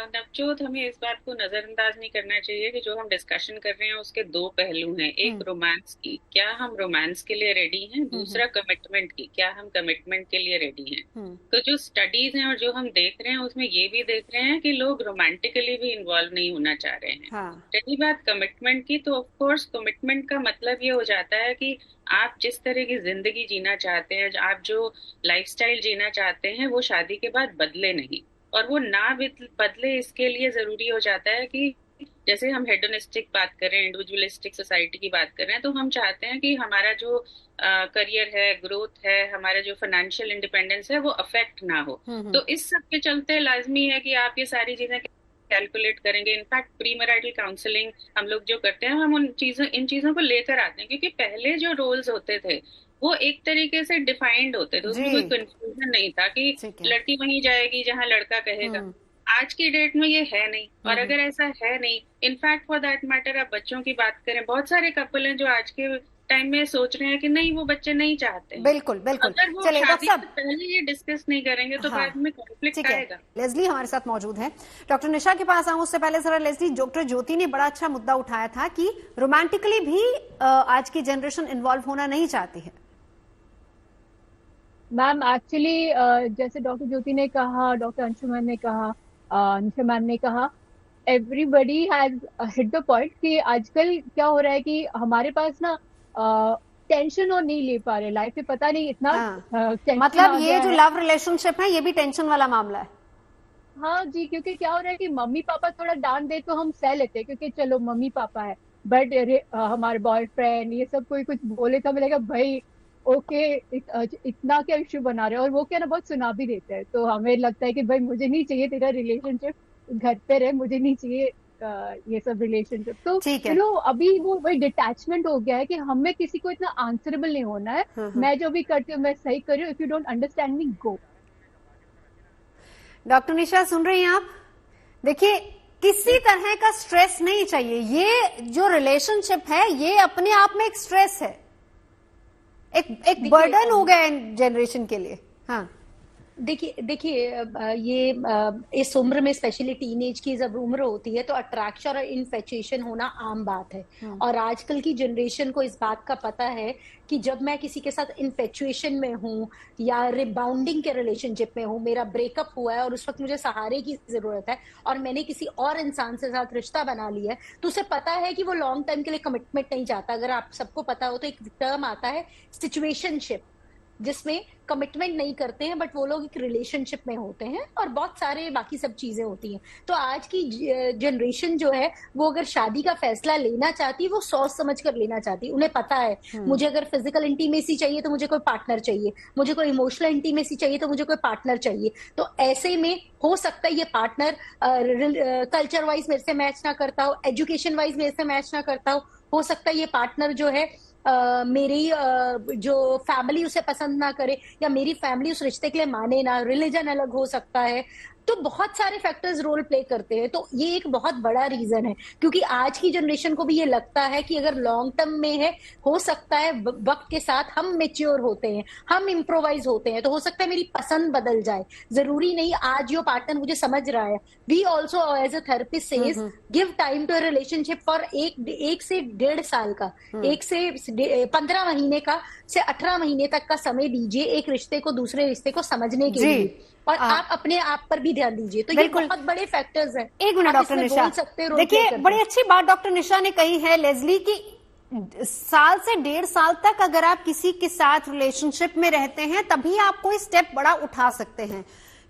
नवजोत, हमें इस बात को नजरअंदाज नहीं करना चाहिए कि जो हम डिस्कशन कर रहे हैं उसके दो पहलू हैं। एक रोमांस की, क्या हम रोमांस के लिए रेडी हैं? दूसरा कमिटमेंट की, क्या हम कमिटमेंट के लिए रेडी हैं? तो जो स्टडीज हैं और जो हम देख रहे हैं उसमें ये भी देख रहे हैं कि लोग रोमांटिकली भी इन्वॉल्व नहीं होना चाह रहे हैं। हाँ। रही बात कमिटमेंट की, तो ऑफकोर्स कमिटमेंट का मतलब ये हो जाता है कि आप जिस तरह की जिंदगी जीना चाहते हैं, आप जो लाइफस्टाइल जीना चाहते हैं, वो शादी के बाद बदले नहीं। और वो ना बदले, इसके लिए जरूरी हो जाता है कि जैसे हम हेडोनिस्टिक बात कर रहे हैं, इंडिविजुअलिस्टिक सोसाइटी की बात कर रहे हैं, तो हम चाहते हैं कि हमारा जो करियर है, ग्रोथ है, हमारा जो फाइनेंशियल इंडिपेंडेंस है वो अफेक्ट ना हो। तो इस सब के चलते लाजमी है कि आप ये सारी चीजें कैलकुलेट करेंगे। इनफैक्ट प्री मैरिटल काउंसलिंग हम लोग जो करते हैं, हम इन चीजों को लेकर आते हैं, क्योंकि पहले जो रोल्स होते थे वो एक तरीके से डिफाइंड होते थे, उसमें कोई कंफ्यूजन नहीं था कि लड़की वहीं जाएगी जहां लड़का कहेगा। आज की डेट में ये है नहीं, और अगर ऐसा है नहीं, इनफैक्ट फॉर दैट मैटर आप बच्चों की बात करें, बहुत सारे कपल हैं जो आज के टाइम में सोच रहे हैं कि नहीं वो बच्चे नहीं चाहते। बिल्कुल बिल्कुल। अगर वो चलिए शादी डॉक्टर से पहले ये डिस्कस नहीं करेंगे तो बाद में कॉन्फ्लिक्ट आएगा। लेस्ली हमारे साथ मौजूद है। डॉक्टर निशा के पास आऊं उससे पहले जरा लेस्ली, डॉक्टर ज्योति ने बड़ा अच्छा मुद्दा उठाया था कि रोमांटिकली भी आज की जनरेशन इन्वॉल्व होना नहीं चाहती है। मैम एक्चुअली जैसे डॉक्टर ज्योति ने कहा, डॉक्टर अंशुमन ने कहा, निशा मैम ने कहा, everybody has hit the point कि आजकल क्या हो रहा है कि हमारे पास ना टेंशन और नहीं ले पा रहे लाइफ में, पता नहीं इतना मतलब ये जो लव रिलेशनशिप है ये भी टेंशन वाला मामला है। हाँ जी, क्योंकि क्या हो रहा है कि मम्मी पापा थोड़ा डांट दे तो हम सह लेते हैं क्योंकि चलो मम्मी पापा है, बट हमारे बॉयफ्रेंड ये सब कोई कुछ बोले तो हमें लगेगा भाई ओके इतना क्या इश्यू बना रहे हो, और वो क्या ना बहुत सुना भी देते हैं, तो हमें लगता है कि भाई मुझे नहीं चाहिए तेरा रिलेशनशिप, घर पे रहे, मुझे नहीं चाहिए ये सब रिलेशनशिप। तो चलो अभी वो वही डिटैचमेंट हो गया है कि हमें किसी को इतना आंसरेबल नहीं होना है। मैं जो भी करती हूँ मैं सही कर रही हूँ, if you don't understand me go. Doctor Nisha सुन रही हैं आप? देखिए किसी तरह का स्ट्रेस नहीं चाहिए, ये जो रिलेशनशिप है ये अपने आप में एक स्ट्रेस है, एक बर्डन हो गया है जनरेशन के लिए। हाँ देखिए ये इस उम्र में स्पेशली टीनेज की जब उम्र होती है तो अट्रैक्शन और इन्फेचुएशन होना आम बात है। और आजकल की जनरेशन को इस बात का पता है कि जब मैं किसी के साथ इन्फेचुएशन में हूँ या रिबाउंडिंग के रिलेशनशिप में हूँ, मेरा ब्रेकअप हुआ है और उस वक्त मुझे सहारे की जरूरत है और मैंने किसी और इंसान से साथ रिश्ता बना लिया है, तो उसे पता है कि वो लॉन्ग टर्म के लिए कमिटमेंट नहीं चाहता। अगर आप सबको पता हो तो एक टर्म आता है सिचुएशनशिप, जिसमें कमिटमेंट नहीं करते हैं बट वो लोग एक रिलेशनशिप में होते हैं और बहुत सारे बाकी सब चीजें होती हैं। तो आज की जनरेशन जो है वो अगर शादी का फैसला लेना चाहती है वो सोच समझ कर लेना चाहती है। उन्हें पता है मुझे अगर फिजिकल इंटीमेसी चाहिए तो मुझे कोई पार्टनर चाहिए, मुझे कोई इमोशनल इंटीमेसी चाहिए तो मुझे कोई पार्टनर चाहिए। तो ऐसे में हो सकता है ये पार्टनर कल्चर वाइज मेरे से मैच ना करता हो, एजुकेशन वाइज मेरे से मैच ना करता हो सकता है ये पार्टनर जो है मेरी जो फैमिली उसे पसंद ना करे या मेरी फैमिली उस रिश्ते के लिए माने ना, रिलीजन अलग हो सकता है। तो बहुत सारे फैक्टर्स रोल प्ले करते हैं। तो ये एक बहुत बड़ा रीजन है, क्योंकि आज की जनरेशन को भी ये लगता है कि अगर लॉन्ग टर्म में है, हो सकता है वक्त के साथ हम मेच्योर होते हैं, हम इम्प्रोवाइज होते हैं, तो हो सकता है मेरी पसंद बदल जाए। जरूरी नहीं आज जो पार्टनर मुझे समझ रहा है। We also as a therapist says give time to a relationship for 1 से 1.5 साल का, 1 से 15 महीने का से 18 महीने तक का समय दीजिए एक रिश्ते को दूसरे रिश्ते को समझने के लिए, और आप अपने आप पर भी ध्यान दीजिए। तो ये बहुत बड़े फैक्टर्स हैं। एक मिनट डॉक्टर निशा, देखिए बड़ी अच्छी बात डॉक्टर निशा ने कही है लेस्ली की, साल से 1.5 साल तक अगर आप किसी के साथ रिलेशनशिप में रहते हैं तभी आप कोई स्टेप बड़ा उठा सकते हैं।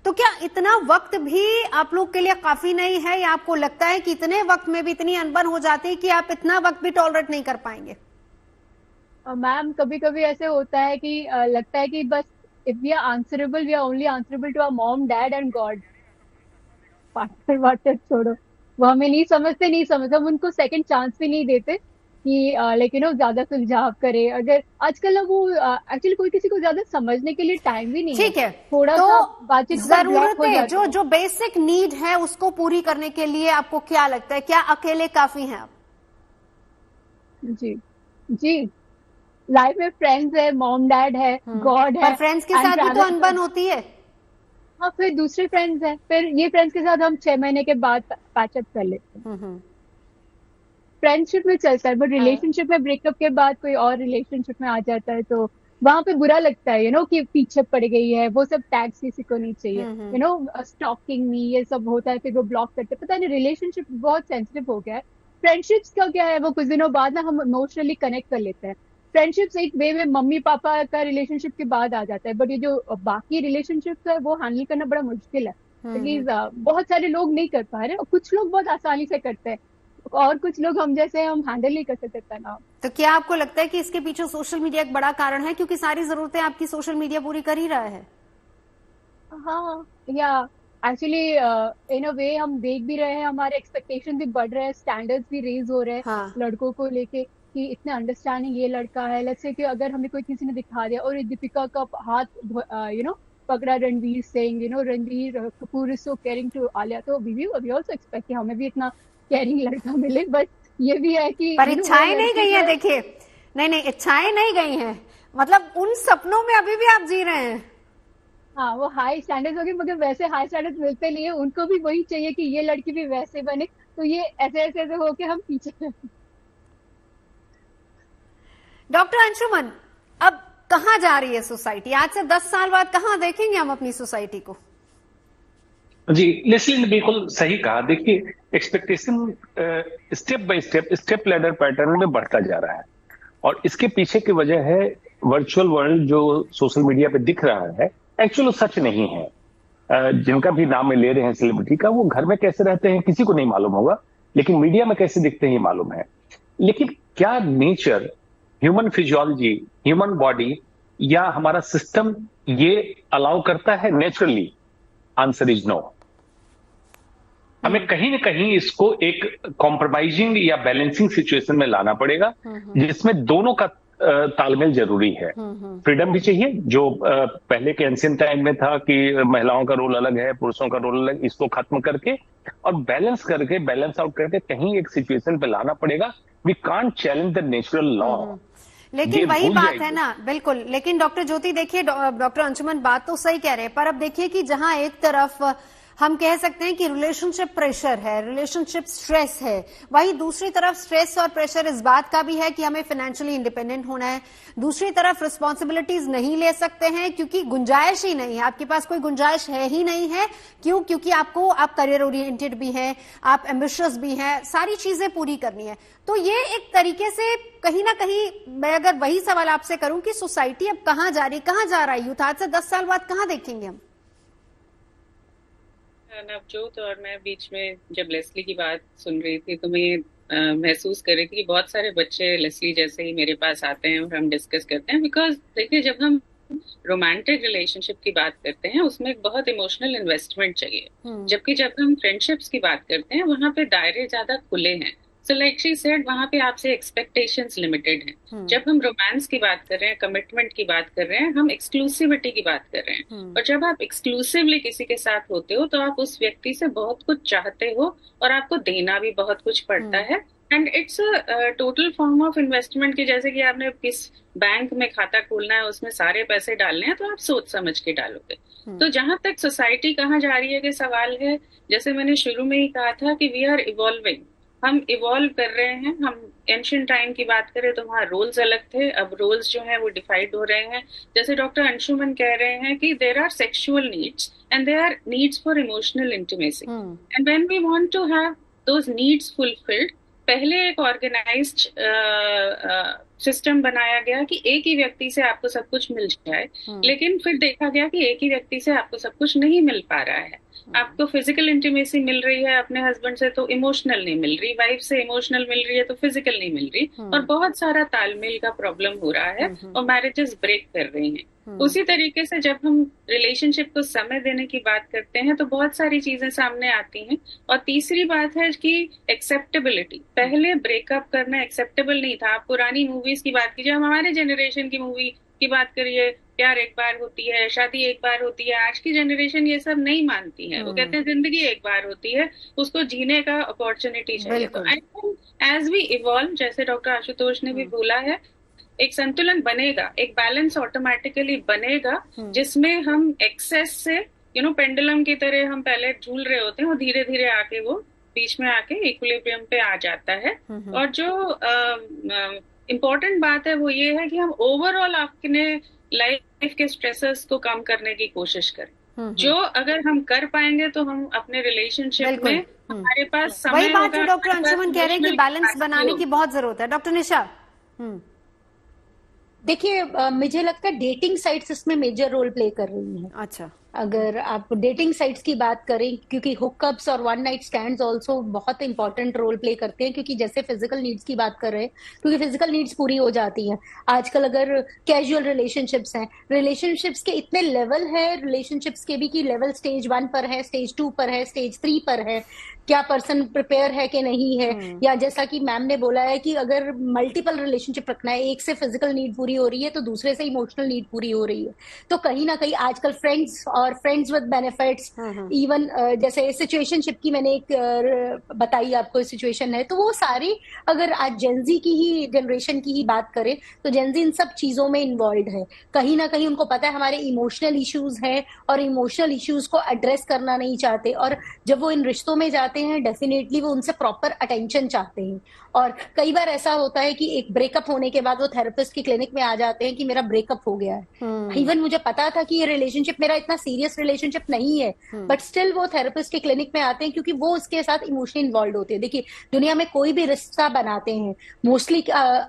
तो क्या इतना वक्त भी आप लोग के लिए काफी नहीं है, या आपको लगता है कि इतने वक्त में भी इतनी अनबन हो जाती है कि आप इतना वक्त भी टॉलरेट नहीं कर पाएंगे? मैम कभी कभी ऐसे होता है कि लगता है कि बस if we are answerable, we are only answerable to our mom, dad and God. Partner वार्टनर छोड़ो, वो हमें नहीं समझते, हम उनको सेकंड चांस भी नहीं देते कि लेकिन वो ज्यादा सुलझाव करे। अगर आजकल ना वो एक्चुअली कोई किसी को ज्यादा समझने के लिए टाइम भी नहीं ठीक है। थोड़ा तो सा बातचीत जरूरत है, जो बेसिक नीड है उसको पूरी करने के लिए आपको क्या लगता है, क्या अकेले काफी हैं आप? जी लाइफ में फ्रेंड्स है, मॉम डैड है, गॉड है। पर फ्रेंड्स के साथ भी तो अनबन होती है। हाँ, फिर दूसरे फ्रेंड्स हैं, फिर ये फ्रेंड्स के साथ हम 6 महीने के बाद पैचअप कर लेते हैं। फ्रेंडशिप में चलता है, बट रिलेशनशिप में ब्रेकअप के बाद कोई और रिलेशनशिप में आ जाता है तो वहां पे बुरा लगता है, कि पीछे पड़ गई है। वो सब टैग्स किसी को नहीं चाहिए, स्टॉकिंग मी ये सब होता है, फिर वो ब्लॉक करते। पता नहीं रिलेशनशिप बहुत सेंसिटिव हो गया है। फ्रेंडशिप्स का क्या है, वो कुछ दिनों बाद ना हम इमोशनली कनेक्ट कर लेते हैं। फ्रेंडशिप्स एक वे में मम्मी पापा का रिलेशनशिप के बाद आ जाता है, बट ये जो बाकी रिलेशनशिप्स है वो हैंडल करना बड़ा मुश्किल है। प्लीज बहुत सारे लोग नहीं कर पा रहे और कुछ लोग बहुत आसानी से करते हैं। और कुछ लोग हम जैसे हम हैंडल नहीं कर सकते तनाव। तो क्या आपको लगता है कि इसके पीछे सोशल मीडिया एक बड़ा कारण है, क्योंकि सारी जरूरतें आपकी सोशल मीडिया पूरी कर ही रहा है? हाँ, या एक्चुअली इन अ वे हम देख भी रहे हैं, हमारे एक्सपेक्टेशन भी बढ़ रहे हैं, स्टैंडर्ड्स भी रेज हो रहे हैं। हाँ। लड़कों को लेके कि इतने अंडरस्टैंडिंग ये लड़का है, लेट्स से कि अगर हमें कोई किसी ने दिखा दिया और दीपिका का हाथ पकड़ा Ranveer Singh, Ranveer Kapoor is so caring to Alia, तो वी आल्सो एक्सपेक्ट कि हमें भी इतना केयरिंग लड़का मिले। बट ये भी है कि पर इच्छाएं नहीं गई है, देखिए नहीं इच्छाएं नहीं गई हैं, मतलब उन सपनों में अभी भी आप जी रहे हैं। हाँ, वो हाई स्टैंडर्ड्स हो गए, मगर वैसे हाई स्टैंडर्ड्स मिलते नहीं है, उनको भी वही चाहिए कि ये लड़की भी वैसे बने, तो ये ऐसे होके हम पीछे। डॉक्टर अंशुमन, अब कहाँ जा रही है सोसाइटी? आज से 10 साल बाद कहाँ देखेंगे हम अपनी सोसाइटी को? जी, लेस्ली ने बिल्कुल सही कहा। देखिए, expectation step by step ladder pattern में बढ़ता जा रहा है, और इसके पीछे की वजह है वर्चुअल वर्ल्ड जो सोशल मीडिया पे दिख रहा है, एक्चुअली सच नहीं है। जिनका भी नाम में ले रहे हैं सेलिब्रिटी का, वो घर में कैसे रहते हैं किसी को नहीं मालूम होगा, लेकिन मीडिया में कैसे दिखते हैं ये मालूम है। लेकिन क्या nature, human physiology, human body या हमारा सिस्टम ये अलाउ करता है नेचुरली? Answer is no. हमें कहीं ना कहीं इसको एक कॉम्प्रोमाइजिंग या बैलेंसिंग सिचुएशन में लाना पड़ेगा, जिसमें दोनों का तालमेल जरूरी है। फ्रीडम भी चाहिए, जो पहले के एंशिएंट टाइम में था कि महिलाओं का रोल अलग है, पुरुषों का रोल अलग, इसको खत्म करके और बैलेंस आउट करके कहीं एक सिचुएशन पे लाना पड़ेगा। We can't challenge the natural law. लेकिन वही बात है ना, बिल्कुल। लेकिन डॉक्टर ज्योति, देखिए डॉक्टर अंशुमन बात तो सही कह रहे हैं, पर अब देखिए कि जहां एक तरफ हम कह सकते हैं कि रिलेशनशिप प्रेशर है, रिलेशनशिप स्ट्रेस है, वहीं दूसरी तरफ स्ट्रेस और प्रेशर इस बात का भी है कि हमें फाइनेंशियली इंडिपेंडेंट होना है। दूसरी तरफ रिस्पॉन्सिबिलिटीज नहीं ले सकते हैं क्योंकि गुंजाइश ही नहीं है, आपके पास कोई गुंजाइश है ही नहीं है। क्यों? क्योंकि आप करियर ओरिएंटेड भी हैं, आप एम्बिशियस भी हैं, सारी चीजें पूरी करनी है। तो ये एक तरीके से कहीं ना कहीं, मैं अगर वही सवाल आपसे करूं कि सोसाइटी अब कहां जा रही, कहां जा रहा है यूथ? आज से 10 साल बाद कहां देखेंगे हम? नवजोत और मैं बीच में जब लेस्ली की बात सुन रही थी तो मैं महसूस कर रही थी कि बहुत सारे बच्चे लेस्ली जैसे ही मेरे पास आते हैं और हम डिस्कस करते हैं। बिकॉज देखिए, जब हम रोमांटिक रिलेशनशिप की बात करते हैं उसमें एक बहुत इमोशनल इन्वेस्टमेंट चाहिए, जबकि जब हम फ्रेंडशिप्स की बात करते हैं वहां पे दायरे ज्यादा खुले हैं। सो लाइक शी सेड, वहां पे आपसे एक्सपेक्टेशंस लिमिटेड हैं। जब हम रोमांस की बात कर रहे हैं, कमिटमेंट की बात कर रहे हैं, हम एक्सक्लूसिविटी की बात कर रहे हैं। और जब आप एक्सक्लूसिवली किसी के साथ होते हो तो आप उस व्यक्ति से बहुत कुछ चाहते हो और आपको देना भी बहुत कुछ पड़ता है। And it's a total form of investment की, जैसे कि आपने किस बैंक में खाता खोलना है, उसमें सारे पैसे डालने हैं तो आप सोच समझ के डालोगे। तो जहां तक सोसाइटी कहाँ जा रही है कि सवाल है, जैसे मैंने शुरू में ही कहा था कि वी आर इवॉल्विंग, हम इवॉल्व कर रहे हैं। हम एंशिएंट टाइम की बात करें तो वहाँ रोल्स अलग थे, अब रोल्स जो हैं वो डिफाइड हो रहे हैं। जैसे डॉक्टर अंशुमन कह रहे हैं कि there are sexual needs and there are needs for emotional intimacy, and when we want to have those needs fulfilled, पहले एक ऑर्गेनाइज्ड सिस्टम बनाया गया कि एक ही व्यक्ति से आपको सब कुछ मिल जाए, लेकिन फिर देखा गया कि एक ही व्यक्ति से आपको सब कुछ नहीं मिल पा रहा है। आपको फिजिकल इंटीमेसी मिल रही है अपने हस्बैंड से तो इमोशनल नहीं मिल रही, वाइफ से इमोशनल मिल रही है तो फिजिकल नहीं मिल रही, और बहुत सारा तालमेल का प्रॉब्लम हो रहा है और मैरिजेस ब्रेक कर रही हैं। उसी तरीके से जब हम रिलेशनशिप को समय देने की बात करते हैं तो बहुत सारी चीजें सामने आती हैं। और तीसरी बात है कि एक्सेप्टेबिलिटी, पहले ब्रेकअप करना एक्सेप्टेबल नहीं था। आप पुरानी मूवीज की बात कीजिए, हम हमारे जनरेशन की मूवी की बात करिए, प्यार एक बार होती है, शादी एक बार होती है। आज की जनरेशन ये सब नहीं मानती है, वो कहते हैं जिंदगी एक बार होती है, उसको जीने का अपॉर्चुनिटी चाहिए। तो I think as we evolve, जैसे डॉक्टर आशुतोष ने भी बोला है, एक संतुलन बनेगा, एक बैलेंस ऑटोमेटिकली बनेगा, जिसमें हम एक्सेस से पेंडुलम की तरह हम पहले झूल रहे होते हैं और धीरे धीरे आके वो बीच में आके इक्विलिब्रियम पे आ जाता है। और जो इम्पोर्टेंट बात है वो ये है कि हम ओवरऑल अपने लाइफ के स्ट्रेसेस को कम करने की कोशिश करें। जो अगर हम कर पाएंगे तो हम अपने रिलेशनशिप में हमारे पास समय, वही बात जो डॉक्टर अंशुमन कह रहे हैं कि बैलेंस बनाने की बहुत जरूरत है। डॉक्टर निशा, देखिए मुझे लगता है डेटिंग साइट्स इसमें मेजर रोल प्ले कर रही हैं। अच्छा, अगर आप डेटिंग साइट्स की बात करें, क्योंकि हुकअप्स और वन नाइट स्टैंड्स ऑल्सो बहुत इंपॉर्टेंट रोल प्ले करते हैं, क्योंकि जैसे फिजिकल नीड्स की बात कर रहे हैं, क्योंकि फिजिकल नीड्स पूरी हो जाती हैं आजकल। अगर कैजुअल रिलेशनशिप्स हैं, रिलेशनशिप्स के इतने लेवल है रिलेशनशिप्स के भी, कि लेवल स्टेज 1 पर है, स्टेज 2 पर है, स्टेज 3 पर है, क्या पर्सन प्रिपेयर है कि नहीं है, या जैसा कि मैम ने बोला है कि अगर मल्टीपल रिलेशनशिप रखना है, एक से फिजिकल नीड पूरी हो रही है तो दूसरे से इमोशनल नीड पूरी हो रही है, तो कहीं ना कहीं आजकल फ्रेंड्स और फ्रेंड्स विद बेनिफिट्स, इवन जैसे सिचुएशनशिप की मैंने एक बताई आपको सिचुएशन है, तो वो सारी अगर आज जेनजी की ही जनरेशन की ही बात करें तो जेनजी इन सब चीजों में इन्वॉल्व है। कहीं ना कहीं उनको पता है हमारे इमोशनल इश्यूज हैं और इमोशनल इश्यूज को एड्रेस करना नहीं चाहते, और जब वो इन रिश्तों में जाते हैं डेफिनेटली वो उनसे प्रॉपर अटेंशन चाहते हैं। और कई बार ऐसा होता है कि एक ब्रेकअप होने के बाद वो थेरेपिस्ट की क्लिनिक में आ जाते हैं कि मेरा ब्रेकअप हो गया है, इवन मुझे पता था कि ये रिलेशनशिप मेरा इतना सीरियस रिलेशनशिप नहीं है, बट स्टिल वो थेरेपिस्ट की क्लिनिक में आते हैं क्योंकि वो उसके साथ इमोशनली इन्वॉल्व होते हैं। देखिए, दुनिया में कोई भी रिश्ता बनाते हैं मोस्टली,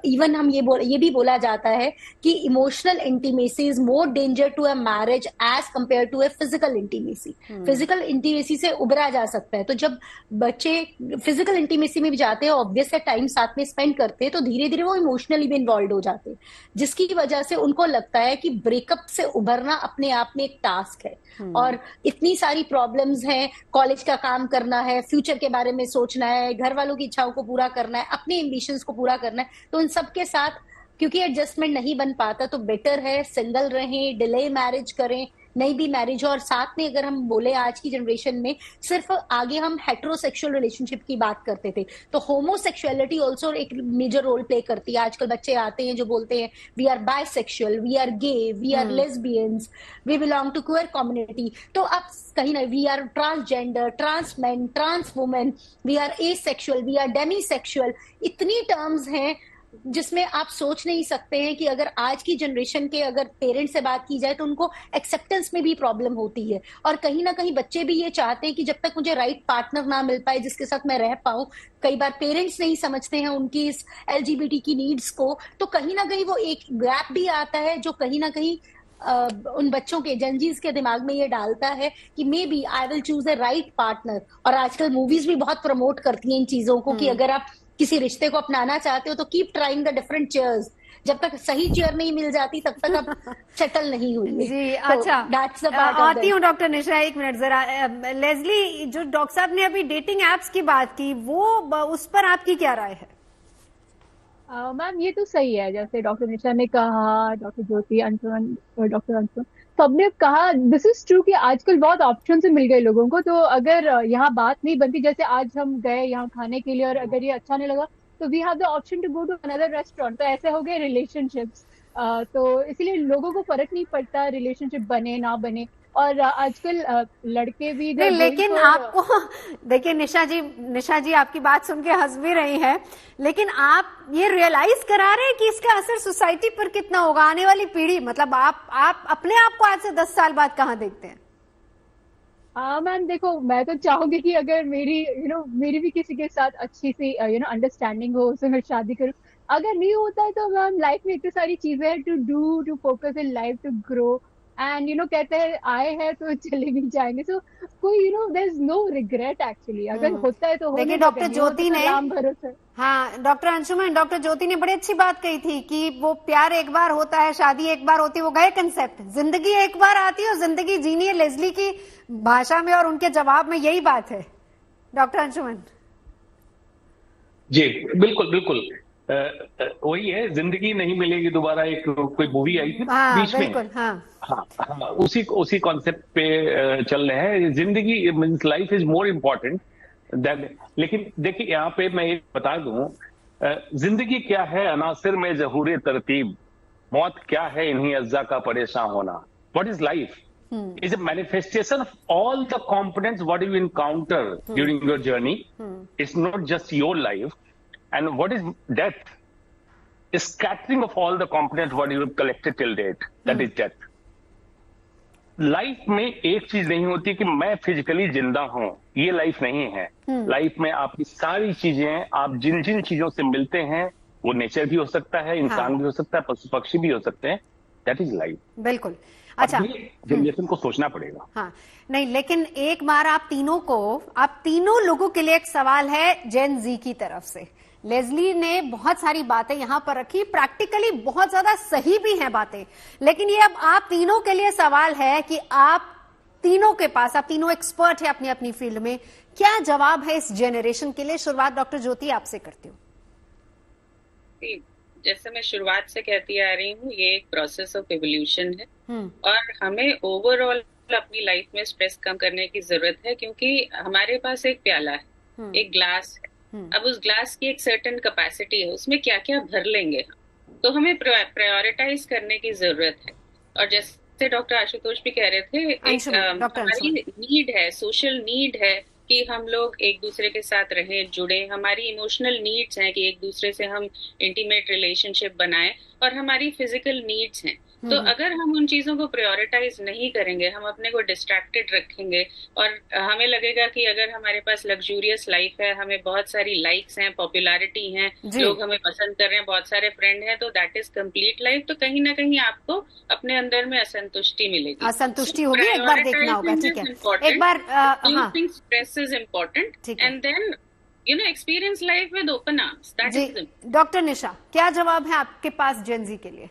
इवन हम ये भी बोला जाता है कि emotional intimacy is more danger to a marriage as compare to a physical intimacy. Physical intimacy से उबरा जा सकता है, तो जब बच्चे फिजिकल इंटीमेसी में भी जाते हैं, ऑब्वियस है टाइम साथ में स्पेंड करते हैं, तो धीरे धीरे वो इमोशनली भी इन्वॉल्व हो जाते हैं, जिसकी वजह से उनको लगता है कि ब्रेकअप से उभरना अपने आप में एक टास्क है। और इतनी सारी प्रॉब्लम्स हैं, कॉलेज का काम करना है, फ्यूचर के बारे में सोचना है, घर वालों की इच्छाओं को पूरा करना है, अपने एम्बिशंस को पूरा करना है, तो इन सब के साथ क्योंकि एडजस्टमेंट नहीं बन पाता तो बेटर है सिंगल रहें, डिले मैरिज करें, नहीं भी मैरिज हो। और साथ में अगर हम बोले आज की जनरेशन में सिर्फ आगे हम हेटेरोसेक्सुअल रिलेशनशिप की बात करते थे, तो होमोसेक्सुअलिटी ऑल्सो एक मेजर रोल प्ले करती है। आजकल बच्चे आते हैं जो बोलते हैं we are bisexual, we are gay, we are lesbians, we belong to queer community, तो अब कहीं ना we are transgender, trans man, trans women, we are asexual, we are demisexual, इतनी टर्म्स हैं जिसमें आप सोच नहीं सकते हैं कि अगर आज की जनरेशन के अगर पेरेंट्स से बात की जाए तो उनको एक्सेप्टेंस में भी प्रॉब्लम होती है। और कहीं ना कहीं बच्चे भी ये चाहते हैं कि जब तक मुझे राइट पार्टनर ना मिल पाए जिसके साथ मैं रह पाऊं, कई बार पेरेंट्स नहीं समझते हैं उनकी इस एलजीबीटी की नीड्स को, तो कहीं ना कहीं वो एक गैप भी आता है जो कहीं ना कहीं उन बच्चों के जनजीज के दिमाग में ये डालता है कि maybe I will choose a right partner. और आजकल मूवीज भी बहुत प्रमोट करती हैं इन चीजों को कि अगर आप किसी रिश्ते को अपनाना चाहते हो तो keep trying the different chairs, जब तक सही चेयर नहीं मिल जाती तब तक आप सेटल नहीं हुई। जी अच्छा, आती हूँ डॉक्टर निशा, एक मिनट जरा। लेस्ली, जो डॉक्टर साहब ने अभी डेटिंग एप्स की बात की, वो उस पर आपकी क्या राय है? मैम ये तो सही है, जैसे डॉक्टर निशा ने कहा, डॉक्टर ज्योति, अंशुमन, डॉक्टर अंशुमन, सबने कहा दिस इज ट्रू कि आजकल बहुत ऑप्शन मिल गए लोगों को। तो अगर यहाँ बात नहीं बनती, जैसे आज हम गए यहाँ खाने के लिए और अगर ये अच्छा नहीं लगा तो we have the option to go to another restaurant, तो ऐसे हो गए रिलेशनशिप्स। तो इसलिए लोगों को फर्क नहीं पड़ता रिलेशनशिप बने ना बने। और आजकल लड़के भी नहीं, लेकिन आपको देखिए निशा जी आपकी बात सुन के हंस भी रही हैं, लेकिन आप ये रियलाइज करा रहे हैं कि इसका असर सोसाइटी पर कितना होगा, आने वाली पीढ़ी, मतलब आप अपने आप को आज से 10 साल बाद कहाँ देखते हैं? मैम देखो, मैं तो चाहूंगी कि अगर मेरी भी किसी के साथ अच्छी सी अंडरस्टैंडिंग हो, उससे मैं शादी करूं। अगर नहीं होता है तो मैम लाइफ में इतनी सारी चीजें हैं to focus in life, to grow, and कहते हैं आए हैं तो चले भी जाएंगे। सो कोई there is no regret actually, अगर होता है तो होने। देखिए डॉक्टर ज्योति ने, हाँ डॉक्टर अंशुमन, डॉक्टर ज्योति ने बड़ी अच्छी बात कही थी कि वो प्यार एक बार होता है, शादी एक बार होती है, वो गए कंसेप्ट, जिंदगी एक बार आती है और जिंदगी जीनी है। लेस्ली की भाषा में और उनके जवाब में यही बात है। डॉक्टर अंशुमन जी बिल्कुल बिल्कुल वही है, जिंदगी नहीं मिलेगी दोबारा, एक कोई मूवी आई थी बीच में, हाँ उसी कॉन्सेप्ट पे चल रहे हैं। जिंदगी means life is more important then. लेकिन देखिए यहाँ पे मैं एक बता दूं, जिंदगी क्या है अनासिर में जहूरे तरतीब, मौत क्या है इन्हीं अज्जा का परेशान होना। What is life is a manifestation of all the components what you encounter during your journey. It's not just your life. And what is death? A scattering of all the components what you have collected till date. That is death. Life में एक चीज नहीं होती कि मैं physically जिंदा हूं, ये लाइफ नहीं है। लाइफ में आपकी सारी चीजें, आप जिन जिन चीजों से मिलते हैं, वो नेचर भी हो सकता है, इंसान भी हो सकता है, पशु पक्षी भी हो सकते हैं। That is life. बिल्कुल। अच्छा, जनरेशन को सोचना पड़ेगा। हाँ, नहीं, लेकिन एक बार आप तीनों लोगों के लिए एक सवाल है जेन जी की तरफ से। लेस्ली ने बहुत सारी बातें यहां पर रखी, प्रैक्टिकली बहुत ज्यादा सही भी हैं बातें, लेकिन ये अब आप तीनों के लिए सवाल है कि आप तीनों एक्सपर्ट है अपनी अपनी फील्ड में, क्या जवाब है इस जेनरेशन के लिए? शुरुआत डॉक्टर ज्योति आपसे करती हूँ। जैसे मैं शुरुआत से कहती आ रही हूँ, ये एक प्रोसेस ऑफ एवोल्यूशन है और हमें ओवरऑल अपनी लाइफ में स्ट्रेस कम करने की जरूरत है, क्योंकि हमारे पास एक प्याला है, एक ग्लास है। अब उस ग्लास की एक सर्टेन कैपेसिटी है, उसमें क्या क्या भर लेंगे, तो हमें प्रायोरिटाइज करने की जरूरत है। और जैसे डॉक्टर आशुतोष भी कह रहे थे, हमारी नीड है, सोशल नीड है कि हम लोग एक दूसरे के साथ रहें, जुड़े। हमारी इमोशनल नीड्स हैं कि एक दूसरे से हम इंटीमेट रिलेशनशिप बनाएं, और हमारी फिजिकल नीड्स हैं। तो अगर हम उन चीजों को प्रायोरिटाइज नहीं करेंगे, हम अपने को डिस्ट्रैक्टेड रखेंगे और हमें लगेगा कि अगर हमारे पास लग्जूरियस लाइफ है, हमें बहुत सारी लाइक्स हैं, पॉपुलैरिटी है, लोग हमें पसंद कर रहे हैं, बहुत सारे फ्रेंड हैं, तो दैट इज कंप्लीट लाइफ, तो कहीं ना कहीं आपको अपने अंदर में असंतुष्टि मिलेगी, असंतुष्टि होगी। एक बार देखना होगा, ठीक है, एक बार stress is important and then experience life with open arms. That is. Doctor Nisha, क्या जवाब है आपके पास जेनजी के लिए?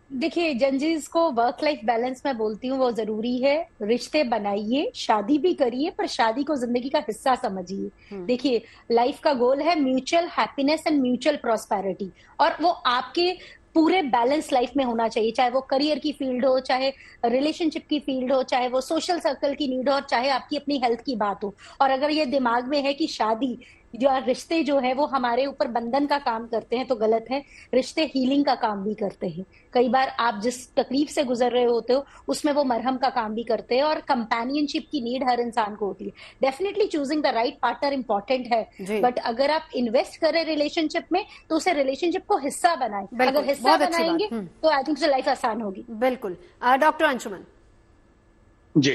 देखिए, जनजीज को वर्क लाइफ बैलेंस मैं बोलती हूँ वो जरूरी है। रिश्ते बनाइए, शादी भी करिए, पर शादी को जिंदगी का हिस्सा समझिए। देखिए, लाइफ का गोल है mutual happiness and mutual prosperity, और वो आपके पूरे बैलेंस लाइफ में होना चाहिए, चाहे वो करियर की फील्ड हो, चाहे रिलेशनशिप की फील्ड हो, चाहे वो सोशल सर्कल की नीड हो, और चाहे आपकी अपनी हेल्थ की बात हो। और अगर ये दिमाग में है कि शादी जो रिश्ते जो है वो हमारे ऊपर बंधन का काम करते हैं, तो गलत है। रिश्ते हीलिंग का काम भी करते हैं। कई बार आप जिस तकलीफ से गुजर रहे होते हो उसमें वो मरहम का काम भी करते हैं, और कंपेनियनशिप की नीड हर इंसान को होती है। Definitely choosing the right partner important है, बट अगर आप इन्वेस्ट करें रिलेशनशिप में तो उसे रिलेशनशिप को हिस्सा बनाएं। अगर हिस्सा बनाएंगे तो आई थिंक लाइफ आसान होगी। बिल्कुल। डॉक्टर अंशुमन जी,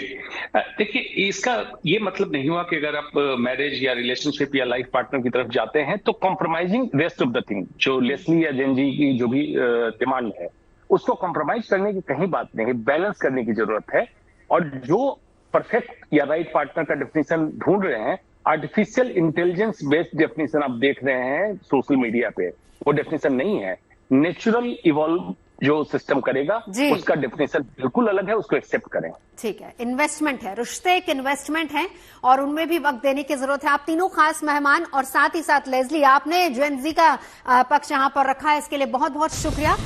देखिए, इसका ये मतलब नहीं हुआ कि अगर आप मैरिज या रिलेशनशिप या लाइफ पार्टनर की तरफ जाते हैं तो compromising rest of the thing, जो लेस्ली या जेनजी की जो भी डिमांड है उसको कॉम्प्रोमाइज करने की कहीं बात नहीं, बैलेंस करने की जरूरत है। और जो परफेक्ट या राइट पार्टनर का डेफिनेशन ढूंढ रहे हैं, आर्टिफिशियल इंटेलिजेंस बेस्ड डेफिनेशन आप देख रहे हैं सोशल मीडिया पे, वो डेफिनेशन नहीं है। नेचुरल इवॉल्व जो सिस्टम करेगा उसका डेफिनेशन बिल्कुल अलग है, उसको एक्सेप्ट करें। ठीक है, इन्वेस्टमेंट है, रिश्ते एक इन्वेस्टमेंट है और उनमें भी वक्त देने की जरूरत है। आप तीनों खास मेहमान और साथ ही साथ लेस्ली, आपने जेन जी का पक्ष यहां पर रखा है, इसके लिए बहुत बहुत शुक्रिया।